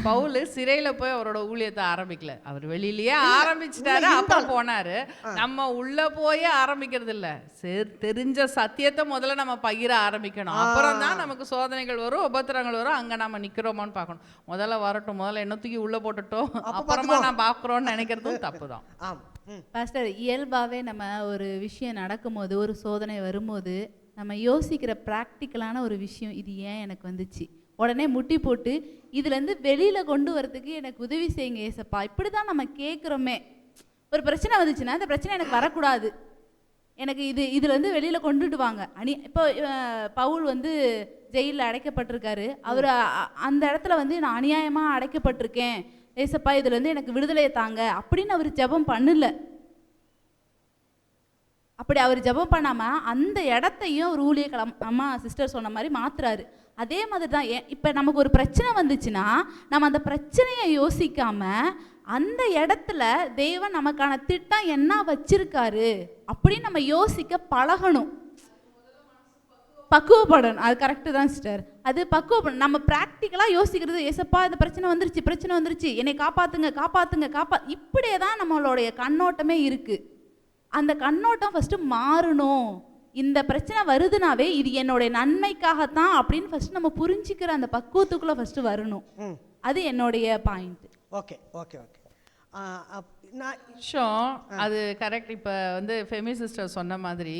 பவுல் சிறையில போய் அவரோட ஊழியத்தை ஆரம்பிக்கல. அவர் வெளியிலயே ஆரம்பிச்சிட்டாரு, அப்புறம் போனாரு. நம்ம உள்ள போய் ஆரம்பிக்கிறது இல்ல, தெரிஞ்ச சத்தியத்தை முதல்ல நம்ம பகிர ஆரம்பிக்கணும். அப்புறம் தான் நமக்கு சோதனைகள் வரும், உபத்திரங்கள் வரும். அங்க நம்ம நிக்கிறோமான்னு பார்க்கணும். முதல்ல வரட்டும், முதல்ல என்ன தூக்கி உள்ள போட்டுட்டோம், அப்புறமா நான் பாக்குறோம்னு நினைக்கிறதும் தப்பு தான். பாஸ்டர், இயல்பாகவே நம்ம ஒரு விஷயம் நடக்கும்போது, ஒரு சோதனை வரும்போது நம்ம யோசிக்கிற ப்ராக்டிக்கலான ஒரு விஷயம், இது ஏன் எனக்கு வந்துச்சு, உடனே முட்டி போட்டு இதுலேருந்து வெளியில் கொண்டு வரதுக்கு எனக்கு உதவி செய்யுங்க ஏசப்பா, இப்படி தான் நம்ம கேட்குறோமே. ஒரு பிரச்சனை வந்துச்சுன்னா இந்த பிரச்சனை எனக்கு வரக்கூடாது, எனக்கு இதுலேருந்து வெளியில் கொண்டுட்டு வாங்க. இப்போ பவுல் வந்து ஜெயிலில் அடைக்கப்பட்டிருக்காரு. அவர் அந்த இடத்துல வந்து நான் அநியாயமாக அடைக்கப்பட்டிருக்கேன் ஏசப்பா, இதுலேருந்து எனக்கு விடுதலையை தாங்க அப்படின்னு அவர் ஜெபம் பண்ணல. அப்படி அவர் ஜெபம் பண்ணாமல் அந்த இடத்தையும் ஒரு ஊழியக்களம் அம்மா சிஸ்டர் சொன்ன மாதிரி மாத்துறாரு. அதே மாதிரி தான் இப்போ நமக்கு ஒரு பிரச்சனை வந்துச்சுன்னா நம்ம அந்த பிரச்சனையை யோசிக்காமல் அந்த இடத்துல தேவன் நமக்கான திட்டம் என்ன வச்சிருக்காரு அப்படின்னு நம்ம யோசிக்க பழகணும், பக்குவப்படணும். அது கரெக்டு தான் சிஸ்டர், அது பக்குவப்படணும். நம்ம ப்ராக்டிக்கலாக யோசிக்கிறது, ஏசப்பா இந்த பிரச்சனை வந்துருச்சு, என்னை காப்பாற்றுங்க, இப்படியே தான் நம்மளுடைய கண்ணோட்டமே இருக்குது. அந்த கண்ணோட்டம் ஃபஸ்ட்டு மாறணும். இந்த பிரச்சனை வருதுனாவே இது என்னுடைய நன்மைக்காகத்தான் அப்படின்னு ஃபஸ்ட்டு நம்ம புரிஞ்சிக்கிற அந்த பக்குவத்துக்குள்ளே ஃபஸ்ட்டு வரணும். அது என்னுடைய பாயிண்ட். ஓகே ஓகே ஓகே அது கரெக்ட். இப்போ வந்து ஃபெமி சிஸ்டர் சொன்ன மாதிரி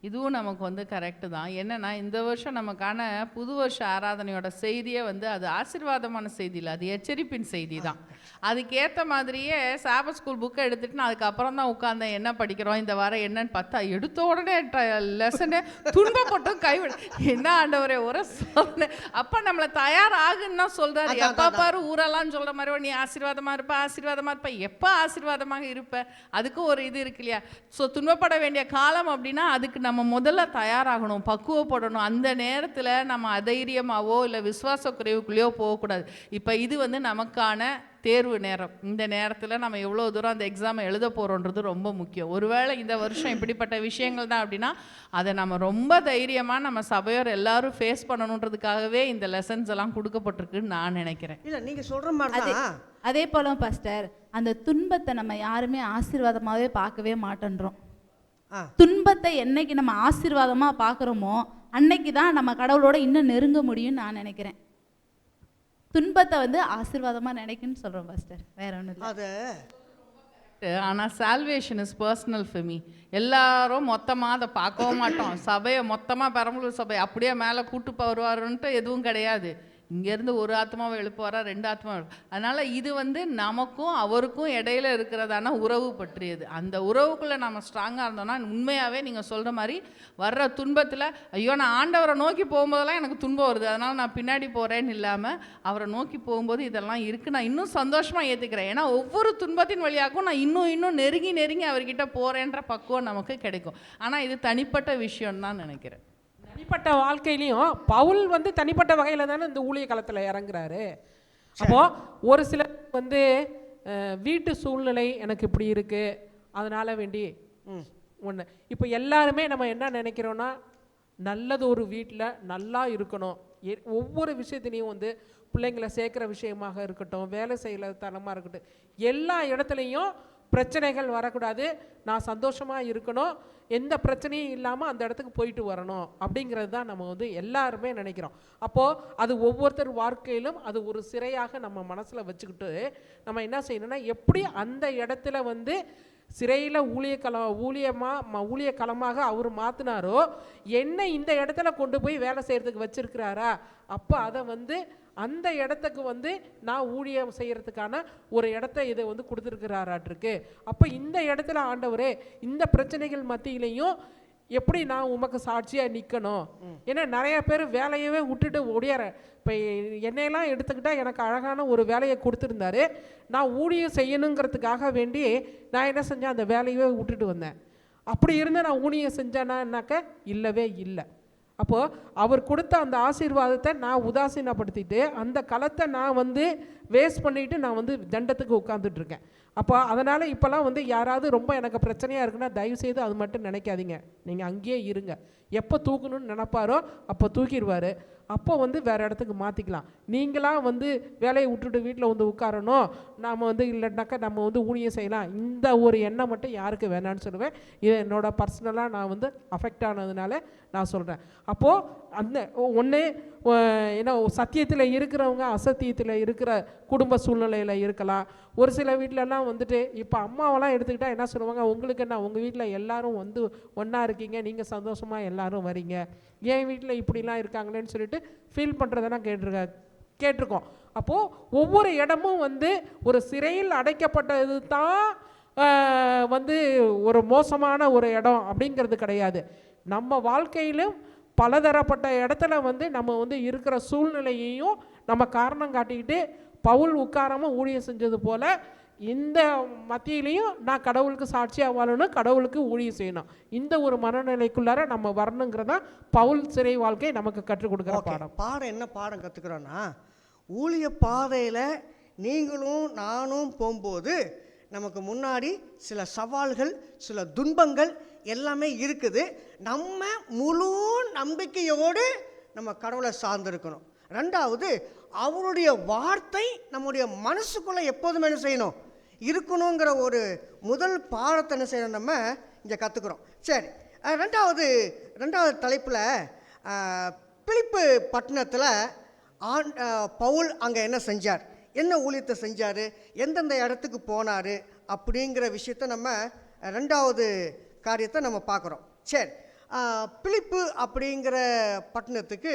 இதுவும் நமக்கு வந்து கரெக்டு தான். என்னென்னா இந்த வருஷம் நமக்கான புது வருஷ ஆராதனையோட செய்தியே வந்து அது ஆசீர்வாதமான செய்தி இல்லை, அது எச்சரிப்பின் செய்தி தான். அதுக்கேற்ற மாதிரியே சாபத் ஸ்கூல் புக்கை எடுத்துட்டு நான் அதுக்கப்புறம் தான் உட்காந்தேன், என்ன படிக்கிறோம் இந்த வாரம் என்னன்னு பார்த்தா எடுத்த உடனே லெசனு துன்பப்பட்டும் கைவிட, என்ன ஆண்டவரே ஒரு சோதனை. அப்போ நம்மளை தயாராகுன்னு தான் சொல்கிறாரு. எப்போ பாரு ஊரெல்லாம் சொல்கிற மாதிரி நீ ஆசீர்வாதமாக இருப்ப, எப்போ ஆசீர்வாதமாக இருப்ப, அதுக்கும் ஒரு இது இருக்கு இல்லையா? ஸோ துன்பப்பட வேண்டிய காலம் அப்படின்னா அதுக்கு நம்ம முதல்ல தயாராகணும், பக்குவப்படணும். அந்த நேரத்தில் நம்ம அதைரியமாவோ இல்லை விசுவாச குறைவுக்குள்ளேயோ போகக்கூடாது. இப்போ இது வந்து நமக்கான தேர்வு நேரம். இந்த நேரத்தில் நம்ம எவ்வளோ தூரம் அந்த எக்ஸாமை எழுத போகிறோன்றது ரொம்ப முக்கியம். ஒருவேளை இந்த வருஷம் இப்படிப்பட்ட விஷயங்கள் தான் அப்படின்னா அதை நம்ம ரொம்ப தைரியமாக நம்ம சபையோர் எல்லாரும் ஃபேஸ் பண்ணணுன்றதுக்காகவே இந்த லெசன்ஸ் எல்லாம் கொடுக்கப்பட்டிருக்குன்னு நான் நினைக்கிறேன். இல்லை நீங்கள் சொல்கிற மாதிரி அதே போல பாஸ்டர், அந்த துன்பத்தை நம்ம யாருமே ஆசீர்வாதமாகவே பார்க்கவே மாட்டேன்றோம். துன்பத்தை என்னைக்கு நம்ம ஆசீர்வாதமாக பார்க்குறோமோ அன்னைக்கு தான் நம்ம கடவுளோட இன்னும் நெருங்க முடியும்னு நான் நினைக்கிறேன். துன்பத்தை வந்து ஆசீர்வாதமாக நினைக்குன்னு சொல்கிறோம் பாஸ்டர், வேற ஒன்றும் இல்லை. அது ஆனால் salvation is personal for me. எல்லாரும் மொத்தமாக அதை பார்க்கவும் மாட்டோம். சபையை மொத்தமாக பெரம்பலூர் சபை அப்படியே மேலே கூட்டு வருவாருன்ட்டு எதுவும் கிடையாது. இங்கேருந்து ஒரு ஆத்மாவை எழுப்புவாரா, 2 ஆத்மாவை. அதனால் இது வந்து நமக்கும் அவருக்கும் இடையில இருக்கிறதான உறவு பற்றியது. அந்த உறவுக்குள்ளே நம்ம ஸ்ட்ராங்காக இருந்தோம்னா உண்மையாகவே நீங்கள் சொல்கிற மாதிரி வர்ற துன்பத்தில் ஐயோ நான் ஆண்டவரை நோக்கி போகும்போதெல்லாம் எனக்கு துன்பம் வருது அதனால் நான் பின்னாடி போகிறேன்னு இல்லாமல் அவரை நோக்கி போகும்போது இதெல்லாம் இருக்குது நான் இன்னும் சந்தோஷமாக ஏற்றுக்கிறேன். ஏன்னா ஒவ்வொரு துன்பத்தின் வழியாகவும் நான் இன்னும் நெருங்கி அவர்கிட்ட போகிறேன்ற பக்குவம் நமக்கு கிடைக்கும். ஆனால் இது தனிப்பட்ட விஷயம்னு தான் நினைக்கிறேன். தனிப்பட்ட வாழ்க்கையிலையும் பவுல் வந்து தனிப்பட்ட வகையில் தானே இந்த ஊழிய காலத்தில் இறங்குறாரு. அப்போது ஒரு சிலர் வந்து வீட்டு சூழ்நிலை எனக்கு இப்படி இருக்குது அதனால் வேண்டி ஒன்று. இப்போ எல்லாருமே நம்ம என்ன நினைக்கிறோன்னா நல்லது ஒரு வீட்டில் நல்லா இருக்கணும். ஒவ்வொரு விஷயத்துலேயும் வந்து பிள்ளைங்களை சேர்க்குற விஷயமாக இருக்கட்டும், வேலை செய்கிற தரமாக இருக்கட்டும், எல்லா இடத்துலையும் பிரச்சனைகள் வரக்கூடாது, நான் சந்தோஷமாக இருக்கணும், எந்த பிரச்சனையும் இல்லாமல் அந்த இடத்துக்கு போயிட்டு வரணும் அப்படிங்கிறது தான் நம்ம வந்து எல்லாருமே நினைக்கிறோம். அப்போது அது ஒவ்வொருத்தர் வாழ்க்கையிலும் அது ஒரு சிறையாக நம்ம மனசில் வச்சுக்கிட்டு நம்ம என்ன செய்யணும்னா, எப்படி அந்த இடத்துல வந்து சிறையில் ஊழியக்களமாக அவர் மாற்றினாரோ, என்ன இந்த இடத்துல கொண்டு போய் வேலை செய்கிறதுக்கு வச்சுருக்கிறாரா, அப்போ அதை வந்து அந்த இடத்துக்கு வந்து நான் ஊழியம் செய்கிறதுக்கான ஒரு இடத்த இதை வந்து கொடுத்துருக்கிறாராட்டிருக்கு. அப்போ இந்த இடத்துல ஆண்டவரே இந்த பிரச்சனைகள் மத்தியிலையும் எப்படி நான் உமக்கு சாட்சியாக நிற்கணும். ஏன்னா நிறைய பேர் வேலையவே விட்டுட்டு ஒடியார. இப்போ என்னையெல்லாம் எடுத்துக்கிட்டால் எனக்கு அழகான ஒரு வேலையை கொடுத்துருந்தாரு, நான் ஊழியம் செய்யணுங்கிறதுக்காக வேண்டி நான் என்ன செஞ்சேன், அந்த வேலையவே விட்டுட்டு வந்தேன். அப்படி இருந்து நான் ஊழியம் செஞ்சேன்னாக்க இல்லவே இல்லை. அப்போது அவர் கொடுத்த அந்த ஆசீர்வாதத்தை நான் உதாசீனப்படுத்திட்டு அந்த களத்தை நான் வந்து வேஸ்ட் பண்ணிவிட்டு நான் வந்து தண்டத்துக்கு உட்காந்துட்ருக்கேன். அப்போ அதனால் இப்போல்லாம் வந்து யாராவது ரொம்ப எனக்கு பிரச்சனையாக இருக்குன்னா தயவுசெய்து அது மட்டும் நினைக்காதீங்க, நீங்கள் அங்கேயே இருங்க. எப்போ தூக்கணும்னு நினப்பாரோ அப்போ தூக்கிடுவார். அப்போ வந்து வேறு இடத்துக்கு மாற்றிக்கலாம். நீங்களாம் வந்து வேலையை விட்டுட்டு வீட்டில் வந்து உட்காரணும், நாம் வந்து இல்லைனாக்கா நம்ம வந்து ஊழியம் செய்யலாம், இந்த ஒரு எண்ணம் மட்டும் யாருக்கு வேணான்னு சொல்லுவேன். இது என்னோட பர்சனலாக நான் வந்து அஃபெக்ட் ஆனதுனால நான் சொல்கிறேன். அப்போது அந்த ஒன்று ஏன்னா சத்தியத்தில் இருக்கிறவங்க அசத்தியத்தில் இருக்கிற குடும்ப சூழ்நிலையில் இருக்கலாம். ஒரு சில வீட்டிலலாம் வந்துட்டு இப்போ அம்மாவெல்லாம் எடுத்துக்கிட்டால் என்ன சொல்லுவாங்க, உங்களுக்கு என்ன உங்கள் வீட்டில் எல்லாரும் வந்து ஒன்றா இருக்கீங்க, நீங்கள் சந்தோஷமாக எல்லாரும் வரீங்க, என் வீட்டில் இப்படிலாம் இருக்காங்களேன்னு சொல்லிட்டு ஃபீல் பண்ணுறதெல்லாம் கேட்டிருக்கோம். அப்போது ஒவ்வொரு இடமும் வந்து ஒரு சிறையில் அடைக்கப்பட்டது தான் வந்து ஒரு மோசமான ஒரு இடம் அப்படிங்கிறது கிடையாது. நம்ம வாழ்க்கையிலும் பலதரப்பட்ட இடத்துல வந்து நம்ம வந்து இருக்கிற சூழ்நிலையையும் நம்ம காரணம் காட்டிக்கிட்டு பவுல் உட்காராமல் ஊழியம் செஞ்சது போல் இந்த மத்தியிலையும் நான் கடவுளுக்கு சாட்சியாக வாழணும், கடவுளுக்கு ஊழியம் செய்யணும், இந்த ஒரு மனநிலைக்குள்ளார நம்ம வரணுங்கிறதான் பவுல் சிறை வாழ்க்கை நமக்கு கற்றுக் கொடுக்குற பாடம். என்ன பாடம் கற்றுக்குறோன்னா, ஊழிய பாதையில் நீங்களும் நானும் போகும்போது நமக்கு முன்னாடி சில சவால்கள், சில துன்பங்கள் எல்லாமே இருக்குது. நம்ம முழு நம்பிக்கையோடு நம்ம கடவுளை சார்ந்திருக்கணும். ரெண்டாவது, அவருடைய வார்த்தை நம்முடைய மனசுக்குள்ளே எப்போதுமே என்ன செய்யணும், இருக்கணுங்கிற ஒரு முதல் பாடத்தை என்ன செய்யணும் நம்ம இங்கே கற்றுக்குறோம். சரி, ரெண்டாவது தலைப்பில் பிலிப்பு பட்டணத்தில் பவுல் அங்கே என்ன செஞ்சார், என்ன ஊழியத்தை செஞ்சார், எந்தெந்த இடத்துக்கு போனார் அப்படிங்கிற விஷயத்த நம்ம ரெண்டாவது காரியத்தை நம்ம பார்க்குறோம். சரி, பிலிப்பு அப்படிங்கிற பட்டணத்துக்கு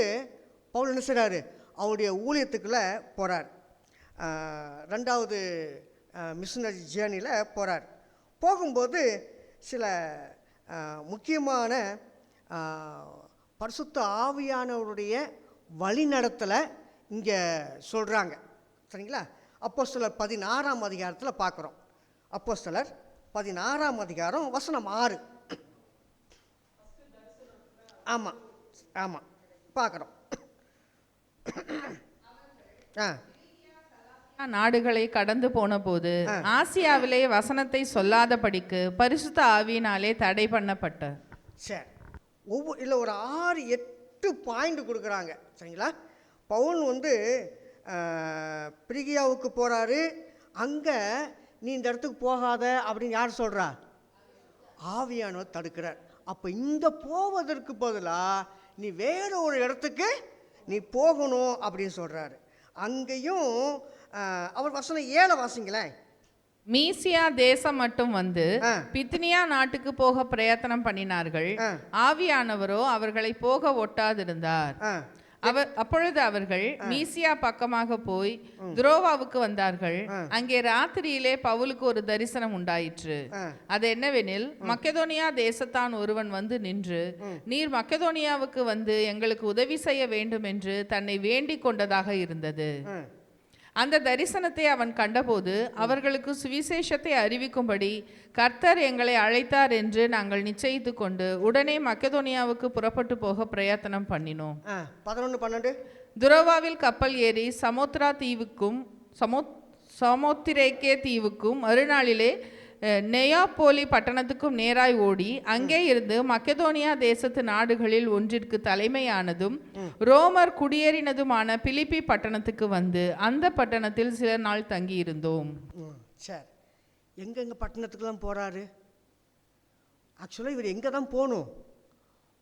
பவுல் என்ன செய்கிறாரு, அவருடைய ஊழியத்துக்குள்ளே போகிறார். ரெண்டாவது மிஷனரி ஜேர்னியில் போகிறார். போகும்போது சில முக்கியமான பரிசுத்த ஆவியானவருடைய வழிநடத்தலை இங்கே சொல்கிறாங்க. சரிங்களா? அப்போஸ்தலர் 16ஆம் அதிகாரத்தில் பார்க்குறோம். அப்போஸ்தலர் 16ஆம் அதிகாரம் வசனம் 6. ஆமாம் ஆமாம் பார்க்குறோம். நாடுகளை கடந்து போன போது ஆசியாவிலே வசனத்தை சொல்லாதபடிக்கு பரிசுத்த ஆவியினாலே தடை பண்ணப்பட்ட. சரி, இல்லை ஒரு 6-8 பாயிண்ட் கொடுக்குறாங்க. சரிங்களா? பவுல் வந்து பிரிகியாவுக்கு போகிறாரு. அங்கே நீ இந்த இடத்துக்கு போகாத அப்படின்னு யார் சொல்கிறா? ஆவியானவர் தடுக்கிறார். அப்போ இந்த போவதற்கு பதிலாக நீ வேறு ஒரு இடத்துக்கு நீ போகணும் அப்படின்னு சொல்கிறாரு. அங்கேயும் அவர் வசனம் 7 வாசிங்களேன். மீசியா தேசம் மட்டும் வந்து பித்தினியா நாட்டுக்கு போக பிரயத்தனம் பண்ணினார்கள், ஆவியானவரோ அவர்களை போக ஒட்டாதிருந்தார். அப்பொழுது அவர்கள் மீசியா பக்கமாக போய் துரோவாவுக்கு வந்தார்கள். அங்கே ராத்திரியிலே பவுலுக்கு ஒரு தரிசனம் உண்டாயிற்று. அது என்னவெனில், மக்கெதோனியா தேசத்தான் ஒருவன் வந்து நின்று, நீர் மக்கெதோனியாவுக்கு வந்து எங்களுக்கு உதவி செய்ய வேண்டும் என்று தன்னை வேண்டிக் கொண்டதாக இருந்தது. அந்த தரிசனத்தை அவன் கண்டபோது அவர்களுக்கு சுவிசேஷத்தை அறிவிக்கும்படி கர்த்தர் எங்களை அழைத்தார் என்று நாங்கள் நிச்சயித்து கொண்டு உடனே மக்கெதோனியாவுக்கு புறப்பட்டு போக பிரயத்தனம் பண்ணினோம். 11-12 துரோவாவில் கப்பல் ஏறி சமோத்ரா தீவுக்கும் சமோத்திரேக்கே தீவுக்கும் மறுநாளிலே நெயாப்போலி பட்டணத்துக்கும் நேராய் ஓடி அங்கே இருந்து மக்கெதோனியா தேசத்து நாடுகளில் ஒன்றிற்கு தலைமையானதும் ரோமர் குடியேறினதுமான பிலிப்பி பட்டணத்துக்கு வந்து அந்த பட்டணத்தில் சில நாள் தங்கி இருந்தோம். சரி, எங்கெங்கே பட்டணத்துக்கெல்லாம் போகிறாரு? ஆக்சுவலாக இவர் எங்கே தான் போகணும்?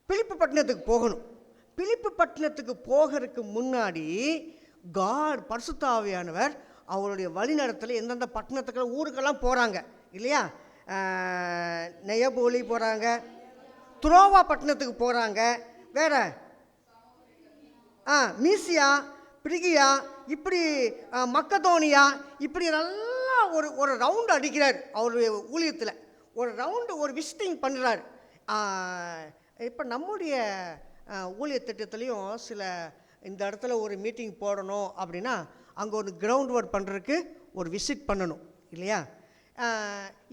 பிலிப்பு பட்டணத்துக்கு போகணும். பிலிப்பு பட்டணத்துக்கு போகிறதுக்கு முன்னாடி காட் பரிசுத்த ஆவியானவர் அவருடைய வழிநடத்தல எந்தெந்த பட்டணத்துக்கெல்லாம் ஊருக்கெல்லாம் போகிறாங்க இல்லையா? நெயபோலி போகிறாங்க, துரோவா பட்டணத்துக்கு போகிறாங்க, வேற மீசியா, பிரிகியா, இப்படி மக்கதோனியா, இப்படி நல்லா ஒரு ரவுண்டு அடிக்கிறார். அவருடைய ஊழியத்தில் ஒரு ரவுண்டு ஒரு விசிட்டிங் பண்ணுறாரு. இப்போ நம்முடைய ஊழிய திட்டத்துலேயும் சில இந்த இடத்துல ஒரு மீட்டிங் போடணும் அப்படின்னா அங்கே ஒரு கிரவுண்ட் ஒர்க் பண்ணுறதுக்கு ஒரு விசிட் பண்ணணும் இல்லையா?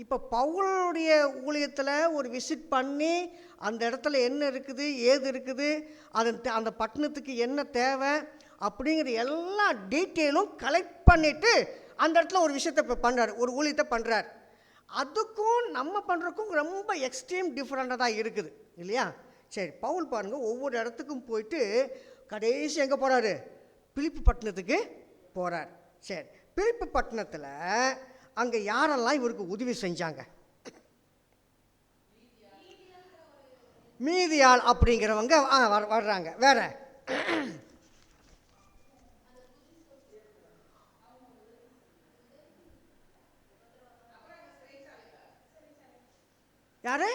இப்போ பவுலுடைய ஊழியத்தில் ஒரு விசிட் பண்ணி அந்த இடத்துல என்ன இருக்குது, ஏது இருக்குது, அந்த பட்டணத்துக்கு என்ன தேவை அப்படிங்கிற எல்லா டீட்டெயிலும் கலெக்ட் பண்ணிவிட்டு அந்த இடத்துல ஒரு விஷயத்தை இப்போ பண்ணுறாரு, ஒரு ஊழியத்தை பண்ணுறார். அதுக்கும் நம்ம பண்ணுறதுக்கும் ரொம்ப எக்ஸ்ட்ரீம் டிஃப்ரெண்ட்டாக தான் இருக்குது இல்லையா? சரி, பவுல் பாருங்கள், ஒவ்வொரு இடத்துக்கும் போயிட்டு கடைசி எங்கே போகிறாரு? பிலிப்பு பட்டணத்துக்கு போகிறார். சரி, பிலிப்பு பட்டணத்தில் அங்கே யாரெல்லாம் இவருக்கு உதவி செஞ்சாங்க? மீதியாள் அப்படிங்கிறவங்க வர்றாங்க. வேற யாரு?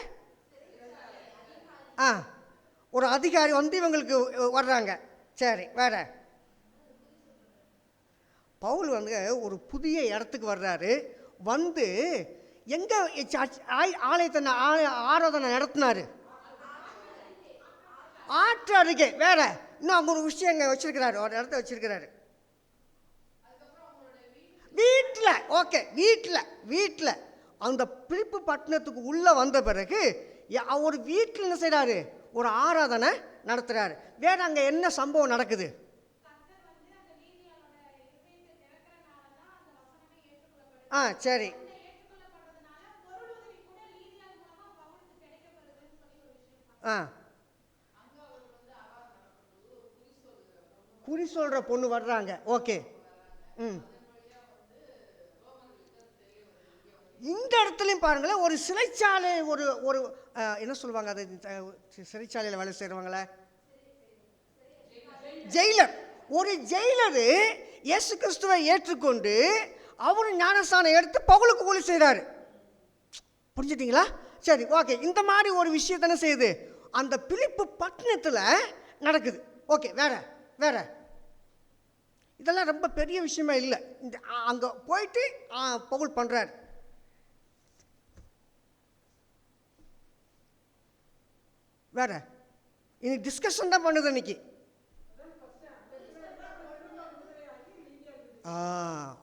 ஒரு அதிகாரி வந்து இவங்களுக்கு வர்றாங்க. சரி, வேற பவுல் வந்து ஒரு புதிய இடத்துக்கு வர்றாரு. வந்து எங்கே ஆலயத்தை ஆராதனை நடத்தினாரு? ஆற்று அருகே. வேற இன்னும் அங்கே ஒரு விஷயம் இங்கே வச்சிருக்கிறாரு, ஒரு இடத்த வச்சிருக்கிறாரு. வீட்டில். ஓகே, வீட்டில் அந்த பிலிப்பு பட்டணத்துக்கு உள்ளே வந்த பிறகு ஒரு வீட்டில் என்ன செய்கிறாரு? ஒரு ஆராதனை நடத்துகிறாரு. வேற அங்கே என்ன சம்பவம் நடக்குது? சரி, குறி சொல்கிற பொண்ணு வர்றாங்க. ஓகே. இந்த இடத்துலையும் பாருங்களேன், ஒரு சிறைச்சாலை, ஒரு என்ன சொல்லுவாங்க அது, சிறைச்சாலையில் வேலை செய்கிறவங்கள ஜெயிலர். ஒரு ஜெயிலரு இயேசு கிறிஸ்துவை ஏற்றுக்கொண்டு அவரு ஞானஸ்தானம் எடுத்து பவுலுக்கு ஊழி செய்கிறாரு. புரிஞ்சுட்டீங்களா? சரி, ஓகே. இந்த மாதிரி ஒரு விஷயம் தானே செய்யுது அந்த பிலிப்பு பட்டணத்தில் நடக்குது. ஓகே, வேற இதெல்லாம் ரொம்ப பெரிய விஷயமே இல்லை. இந்த அங்கே போயிட்டு பவுல் பண்ணுறாரு. வேற இன்னைக்கு டிஸ்கஷன் தான் பண்ணுது இன்னைக்கு.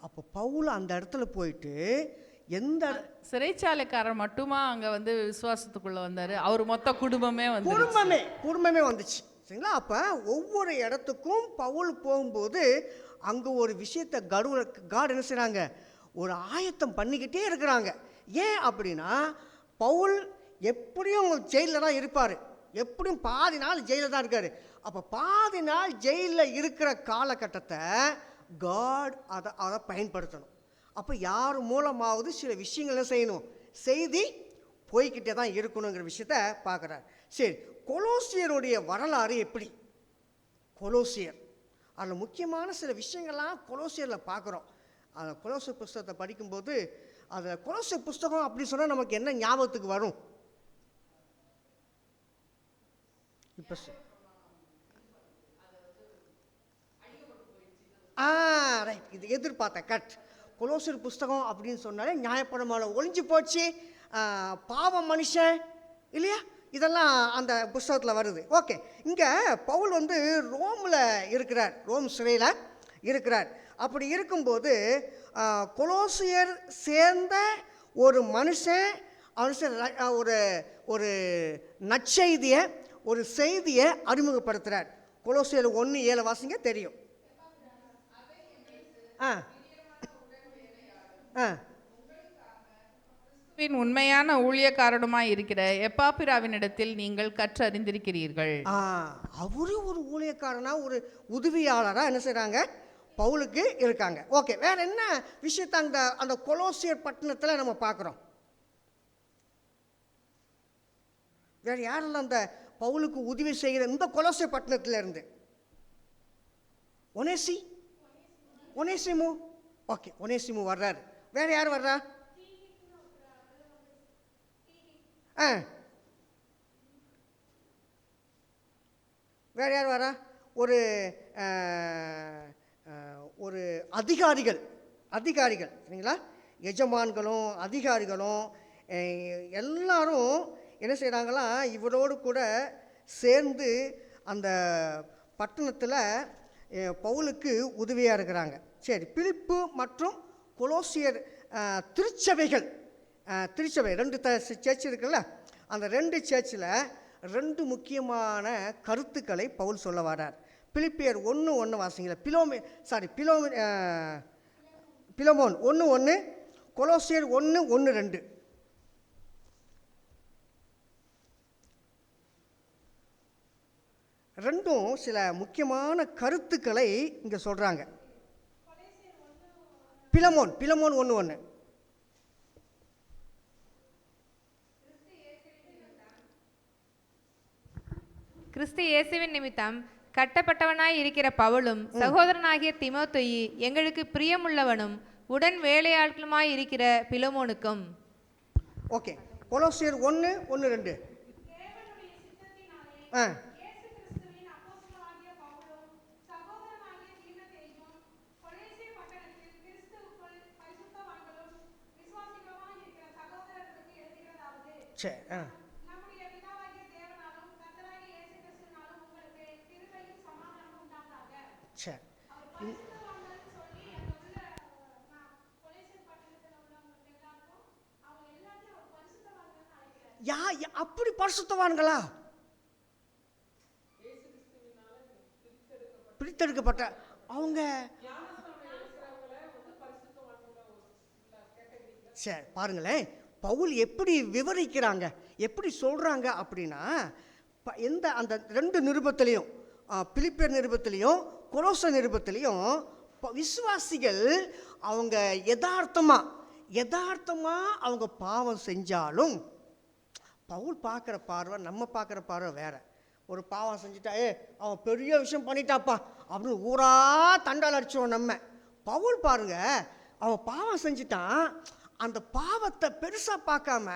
அப்போ பவுல் அந்த இடத்துல போயிட்டு எந்த சிறைச்சாலைக்காரர் மட்டுமா அங்கே வந்து விசுவாசத்துக்குள்ளே வந்தார்? அவர் மொத்த குடும்பமே வந்துச்சு சரிங்களா? அப்போ ஒவ்வொரு இடத்துக்கும் பவுல் போகும்போது அங்கே ஒரு விஷயத்தை காட் என்ன செய்கிறாங்க? ஒரு ஆயத்தம் பண்ணிக்கிட்டே இருக்கிறாங்க. ஏன் அப்படின்னா பவுல் எப்படியும் ஜெயிலில் தான் இருப்பார், எப்படியும் பாதி நாள் ஜெயிலில் தான் இருக்கார். அப்போ பாதி நாள் ஜெயிலில் இருக்கிற காலகட்டத்தை காட் அதை பயன்படுத்தணும். அப்போ யார் மூலமாவது சில விஷயங்களை செய்யணும், செய்தி போய்கிட்டே தான் இருக்கணுங்கிற விஷயத்த பார்க்குறார். சரி, கொலோசியருடைய வரலாறு எப்படி? கொலோசியர் அதில் முக்கியமான சில விஷயங்கள்லாம் கொலோசியரில் பார்க்குறோம். அந்த கொலோசியர் புஸ்தகத்தை படிக்கும்போது அதில் கொலோசியர் புஸ்தகம் அப்படி சொன்னால் நமக்கு என்ன ஞாபகத்துக்கு வரும்? இப்போ ரைட், இது எதிர்பார்த்தேன். கட். கொலோசியர் புஸ்தகம் அப்படின்னு சொன்னாலே நியாயப்பிரமாணம் ஒளிஞ்சு போச்சு, பாவம் மனுஷன் இல்லையா, இதெல்லாம் அந்த புஸ்தகத்தில் வருது. ஓகே, இங்கே பவுல் வந்து ரோமில் இருக்கிறார், ரோம் சிறையில் இருக்கிறார். அப்படி இருக்கும்போது கொலோசியர் சேர்ந்த ஒரு மனுஷன் ஒரு ஒரு நற்செய்தியை, ஒரு செய்தியை அறிமுகப்படுத்துகிறார். கொலோசியர் 1:7 வாசிங்க, தெரியும். உண்மையான ஊழியக்காரனுமாய் இருக்கிற எப்பாப்பிராவினிடத்தில் நீங்கள் கற்றறிந்திருக்கிறீர்கள். அவரு ஒரு ஊழியக்காரனா, ஒரு உதவியாளராக என்ன செய்கிறாங்க? பவுலுக்கு இருக்காங்க. ஓகே, வேற என்ன விஷயத்தை அந்த அந்த கொலோசியர் பட்டணத்தில் நம்ம பார்க்குறோம்? வேற யாரெல்லாம் அந்த பவுலுக்கு உதவி செய்கிற இந்த கொலோசியர் பட்டணத்தில் இருந்து? ஒனேசிமு. ஓகே, ஒனேசிமு வர்றாரு. வேற யார் வர்றா? வேற யார் வரா? ஒரு ஒரு அதிகாரிகள் சரிங்களா? எஜமான்களும் அதிகாரிகளும் எல்லாரும் என்ன செய்கிறாங்களா, இவரோடு கூட சேர்ந்து அந்த பட்டணத்தில் பவுலுக்கு உதவியாக இருக்கிறாங்க. சரி, பிலிப்பு மற்றும் கொலோசியர் திருச்சபைகள், திருச்சபை 2 சர்ச் இருக்குல்ல, அந்த 2 சர்ச்சில் 2 முக்கியமான கருத்துக்களை பவுல் சொல்ல வரார். பிலிப்பியர் 1:1 வாசிங்கள. பிலமோன் 1:1, கொலோசியர் 1:1-2. ரெண்டும் சில முக்கியமான கருத்துக்களை இங்கே சொல்கிறாங்க. பிலமோன் 1:1. கிறிஸ்து இயேசுவின் நிமித்தம் கட்டப்பட்டவனாய் இருக்கிற பவுலும் சகோதரனாகிய தீமோத்தேயு எங்களுக்கு பிரியமுள்ளவனும் உடன் வேலையாட்களுமாய் இருக்கிற பிலமோனுக்கும். ஓகே, கொலோசியர் 1:1-2. சரி, சரி. அப்படி பரிசுத்தவான்களா? பிரித்தெடுக்கப்பட்ட அவங்க. சரி, பாருங்களேன் பவுல் எப்படி விவரிக்கிறாங்க, எப்படி சொல்கிறாங்க அப்படின்னா, எந்த அந்த 2 நிருபத்திலையும், பிலிப்பியர் நிருபத்திலையும் கொலோசை நிருபத்திலையும் விசுவாசிகள் அவங்க யதார்த்தமாக அவங்க பாவம் செஞ்சாலும் பவுல் பார்க்குற பார்வை நம்ம பார்க்குற பார்வை வேற. ஒரு பாவம் செஞ்சுட்டா அவன் பெரிய விஷயம் பண்ணிட்டாப்பா அப்படின்னு ஊரா தண்டால் அடிச்சோம் நம்ம. பவுல் பாருங்க, அவன் பாவம் செஞ்சுட்டான், அந்த பாவத்தை பெருசாக பார்க்காம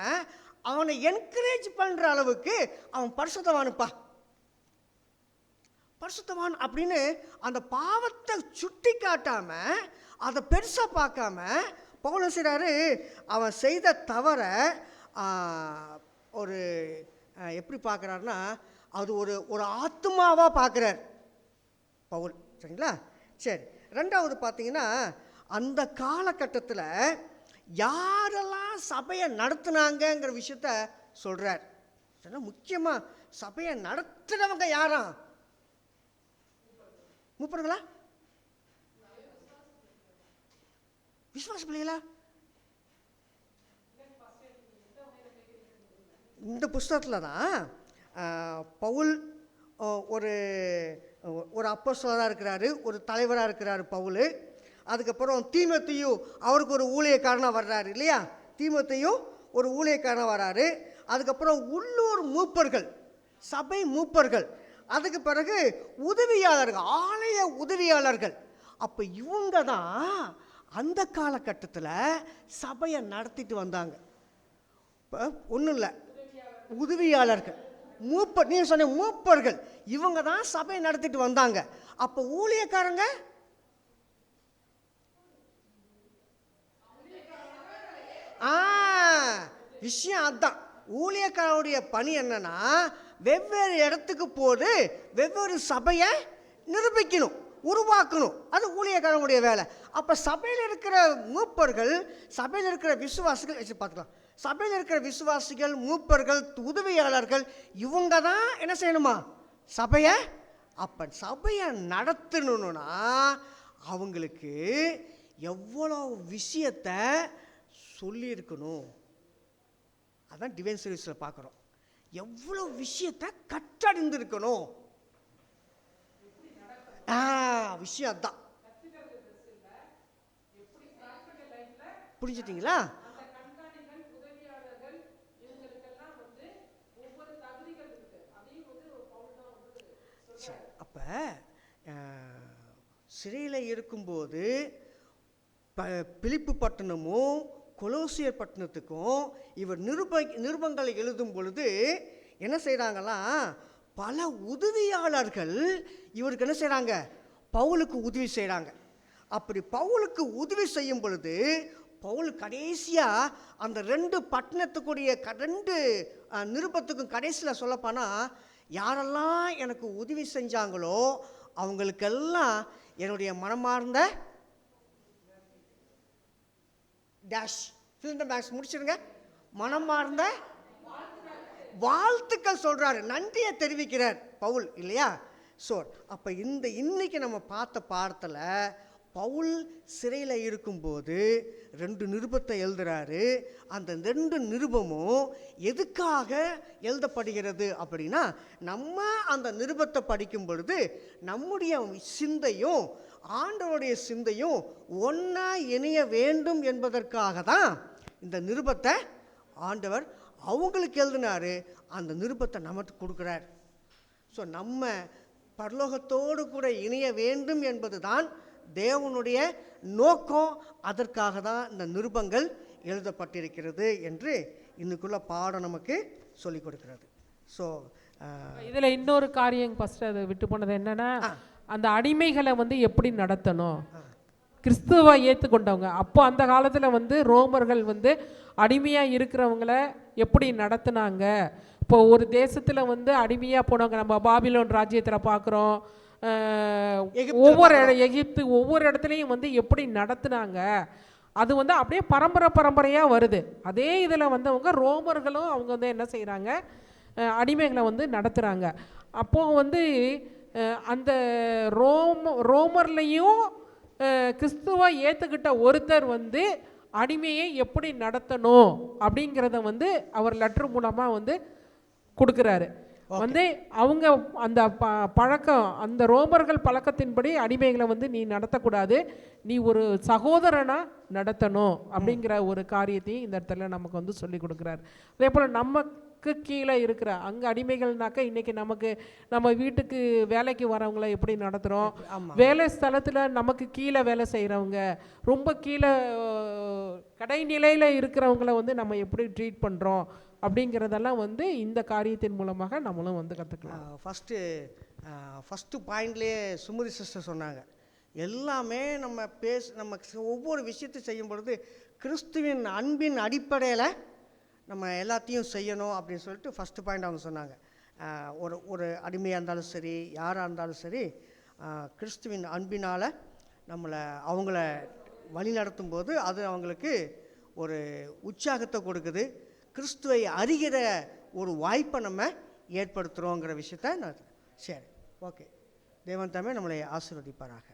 அவனை என்கரேஜ் பண்ணுற அளவுக்கு அவன் பரிசுத்தவானுப்பா, பரிசுத்தவான் அப்படின்னு அந்த பாவத்தை சுட்டி காட்டாம அதை பெருசாக பார்க்காம பவுல் செய்கிறாரு, அவன் செய்த தவற ஒரு எப்படி பார்க்குறாருன்னா, அது ஒரு ஆத்மாவாக பார்க்குறார் பவுல். சரிங்களா? சரி, 2வது பார்த்தீங்கன்னா, அந்த காலகட்டத்தில் யாரெல்லாம் சபையை நடத்துனாங்கங்கிற விஷயத்த சொல்கிறார். முக்கியமாக சபையை நடத்துனவங்க யாரா? மூப்பர்களா? விசுவாச பிள்ளைகளா? இந்த புஸ்தகத்தில் தான் பவுல் ஒரு அப்போஸ்தலராக இருக்கிறாரு, ஒரு தலைவராக இருக்கிறாரு பவுல். அதுக்கப்புறம் தீமோத்தேயு அவருக்கு ஒரு ஊழியக்காரனாக வர்றாரு இல்லையா? தீமோத்தேயு ஒரு ஊழியக்காரனாக வர்றாரு. அதுக்கப்புறம் உள்ளூர் மூப்பர்கள், சபை மூப்பர்கள், அதுக்கு பிறகு உதவியாளர்கள், ஆலய உதவியாளர்கள். அப்போ இவங்க தான் அந்த காலகட்டத்தில் சபையை நடத்திட்டு வந்தாங்க. இப்போ ஒன்றும் இல்லை, உதவியாளர்கள், மூப்பர், நீ சொன்ன மூப்பர்கள், இவங்க தான் சபையை நடத்திட்டு வந்தாங்க. அப்போ ஊழியக்காரங்க விஷயம் அதுதான். ஊழியக்காரனுடைய பணி என்னன்னா, வெவ்வேறு இடத்துக்கு போது வெவ்வேறு சபையை நிரூபிக்கணும், உருவாக்கணும். அது ஊழியக்காரனுடைய வேலை. அப்போ சபையில் இருக்கிற மூப்பர்கள், சபையில் இருக்கிற விசுவாசிகள் வச்சு பார்த்துக்கலாம். சபையில் இருக்கிற விசுவாசிகள், மூப்பர்கள், உதவியாளர்கள், இவங்க தான் என்ன செய்யணுமா? சபையை. அப்போ சபையை நடத்தணும்னா அவங்களுக்கு எவ்வளோ விஷயத்தை சொல்லியிருக்கணும். அதான் டிவைன் சர்வீஸில் பார்க்குறோம். எவ்வளோ விஷயத்தை கற்றறிந்திருக்கணும். விஷயம் தான் புரிஞ்சுட்டிங்களா? அப்போ சிறையில் இருக்கும்போது பிலிப்பு பட்டணமும் கொலோசியர் பட்டணத்துக்கும் இவர் நிருபங்களை எழுதும் பொழுது என்ன செய்கிறாங்களாம், பல உதவியாளர்கள் இவருக்கு என்ன செய்கிறாங்க, பவுலுக்கு உதவி செய்கிறாங்க. அப்படி பவுலுக்கு உதவி செய்யும் பொழுது பவுல் கடைசியாக அந்த 2 பட்டணத்துக்குரிய 2 நிருபத்துக்கும் கடைசியில் சொல்லப்போனால், யாரெல்லாம் எனக்கு உதவி செஞ்சாங்களோ அவங்களுக்கெல்லாம் என்னுடைய மனமார்ந்த டேஷ் ஃபில் த பேக்ஸ் முடிச்சிருங்க, மனமார்ந்த வாழ்த்துக்கள் சொல்கிறாரு, நன்றியை தெரிவிக்கிறார் பவுல் இல்லையா? ஸோ அப்போ இன்னைக்கு நம்ம பார்த்த பாடத்தில் பவுல் சிறையில் இருக்கும்போது 2 நிருபத்தை எழுதுகிறாரு. அந்த 2 நிருபமும் எதுக்காக எழுதப்படுகிறது அப்படின்னா, நம்ம அந்த நிருபத்தை படிக்கும் பொழுது நம்முடைய சிந்தையும் ஆண்டவருடைய சிந்தையும் ஒன்றா இணைய வேண்டும் என்பதற்காக தான் இந்த நிருபத்தை ஆண்டவர் அவங்களுக்கு எழுதினார். அந்த நிருபத்தை நமக்கு கொடுக்குறார். ஸோ நம்ம பரலோகத்தோடு கூட இணைய வேண்டும் என்பது தான் தேவனுடைய நோக்கம். அதற்காக தான் இந்த நிருபங்கள் எழுதப்பட்டிருக்கிறது என்று இன்னைக்குள்ள பாடம் நமக்கு சொல்லிக் கொடுக்கிறது. ஸோ இதில் இன்னொரு காரியம் ஃபஸ்ட்டு அதை விட்டு போனது என்னென்னா, அந்த அடிமைகளை வந்து எப்படி நடத்தணும், கிறிஸ்துவை ஏற்றுக்கொண்டவங்க அப்போ அந்த காலத்தில் வந்து ரோமர்கள் வந்து அடிமையாக இருக்கிறவங்கள எப்படி நடத்துனாங்க. இப்போ ஒரு தேசத்தில் வந்து அடிமையாக போனவங்க நம்ம பாபிலோன் ராஜ்யத்தில் பார்க்குறோம், எகிப்து ஒவ்வொரு இடத்துலையும் வந்து எப்படி நடத்துனாங்க, அது வந்து அப்படியே பரம்பரையாக வருது. அதே இதில் வந்தவங்க ரோமர்களும் அவங்க வந்து என்ன செய்கிறாங்க, அடிமைகளை வந்து நடத்துகிறாங்க. அப்போது வந்து அந்த ரோமர்லையும் கிறிஸ்துவை ஏற்றுக்கிட்ட ஒருத்தர் வந்து அடிமையை எப்படி நடத்தணும் அப்படிங்கிறத வந்து அவர் லெட்டர் மூலமாக வந்து கொடுக்குறாரு. வந்து அவங்க அந்த பழக்கம், அந்த ரோமர்கள் பழக்கத்தின்படி அடிமைகளை வந்து நீ நடத்தக்கூடாது, நீ ஒரு சகோதரனாக நடத்தணும் அப்படிங்கிற ஒரு காரியத்தையும் இந்த இடத்துல நமக்கு வந்து சொல்லி கொடுக்குறாரு. அதே போல் நமக்கு கீழே இருக்கிற அங்கே அடிமைகள்னாக்கா இன்றைக்கி நமக்கு நம்ம வீட்டுக்கு வேலைக்கு வரவங்கள எப்படி நடத்துகிறோம், வேலை ஸ்தலத்தில் நமக்கு கீழே வேலை செய்கிறவங்க, ரொம்ப கீழே கடைநிலையில் இருக்கிறவங்கள வந்து நம்ம எப்படி ட்ரீட் பண்ணுறோம் அப்படிங்கிறதெல்லாம் வந்து இந்த காரியத்தின் மூலமாக நம்மளும் வந்து கற்றுக்கலாம். ஃபஸ்ட்டு பாயிண்ட்லேயே சுமதி சிஸ்டர் சொன்னாங்க, எல்லாமே நம்ம நம்ம ஒவ்வொரு விஷயத்தை செய்யும் பொழுது கிறிஸ்துவின் அன்பின் அடிப்படையில் நம்ம எல்லாத்தையும் செய்யணும் அப்படின்னு சொல்லிட்டு ஃபஸ்ட்டு பாயிண்ட் அவங்க சொன்னாங்க. ஒரு அடிமையாக இருந்தாலும் சரி, யாராக இருந்தாலும் சரி, கிறிஸ்துவின் அன்பினால் அவங்கள வழி நடத்தும் போது அது அவங்களுக்கு ஒரு உற்சாகத்தை கொடுக்குது, கிறிஸ்துவை அறிகிற ஒரு வாய்ப்பை நம்ம ஏற்படுத்துகிறோங்கிற விஷயத்த நான். சரி, ஓகே. தேவன் தாமே நம்மளை ஆசீர்வதிப்பாராக.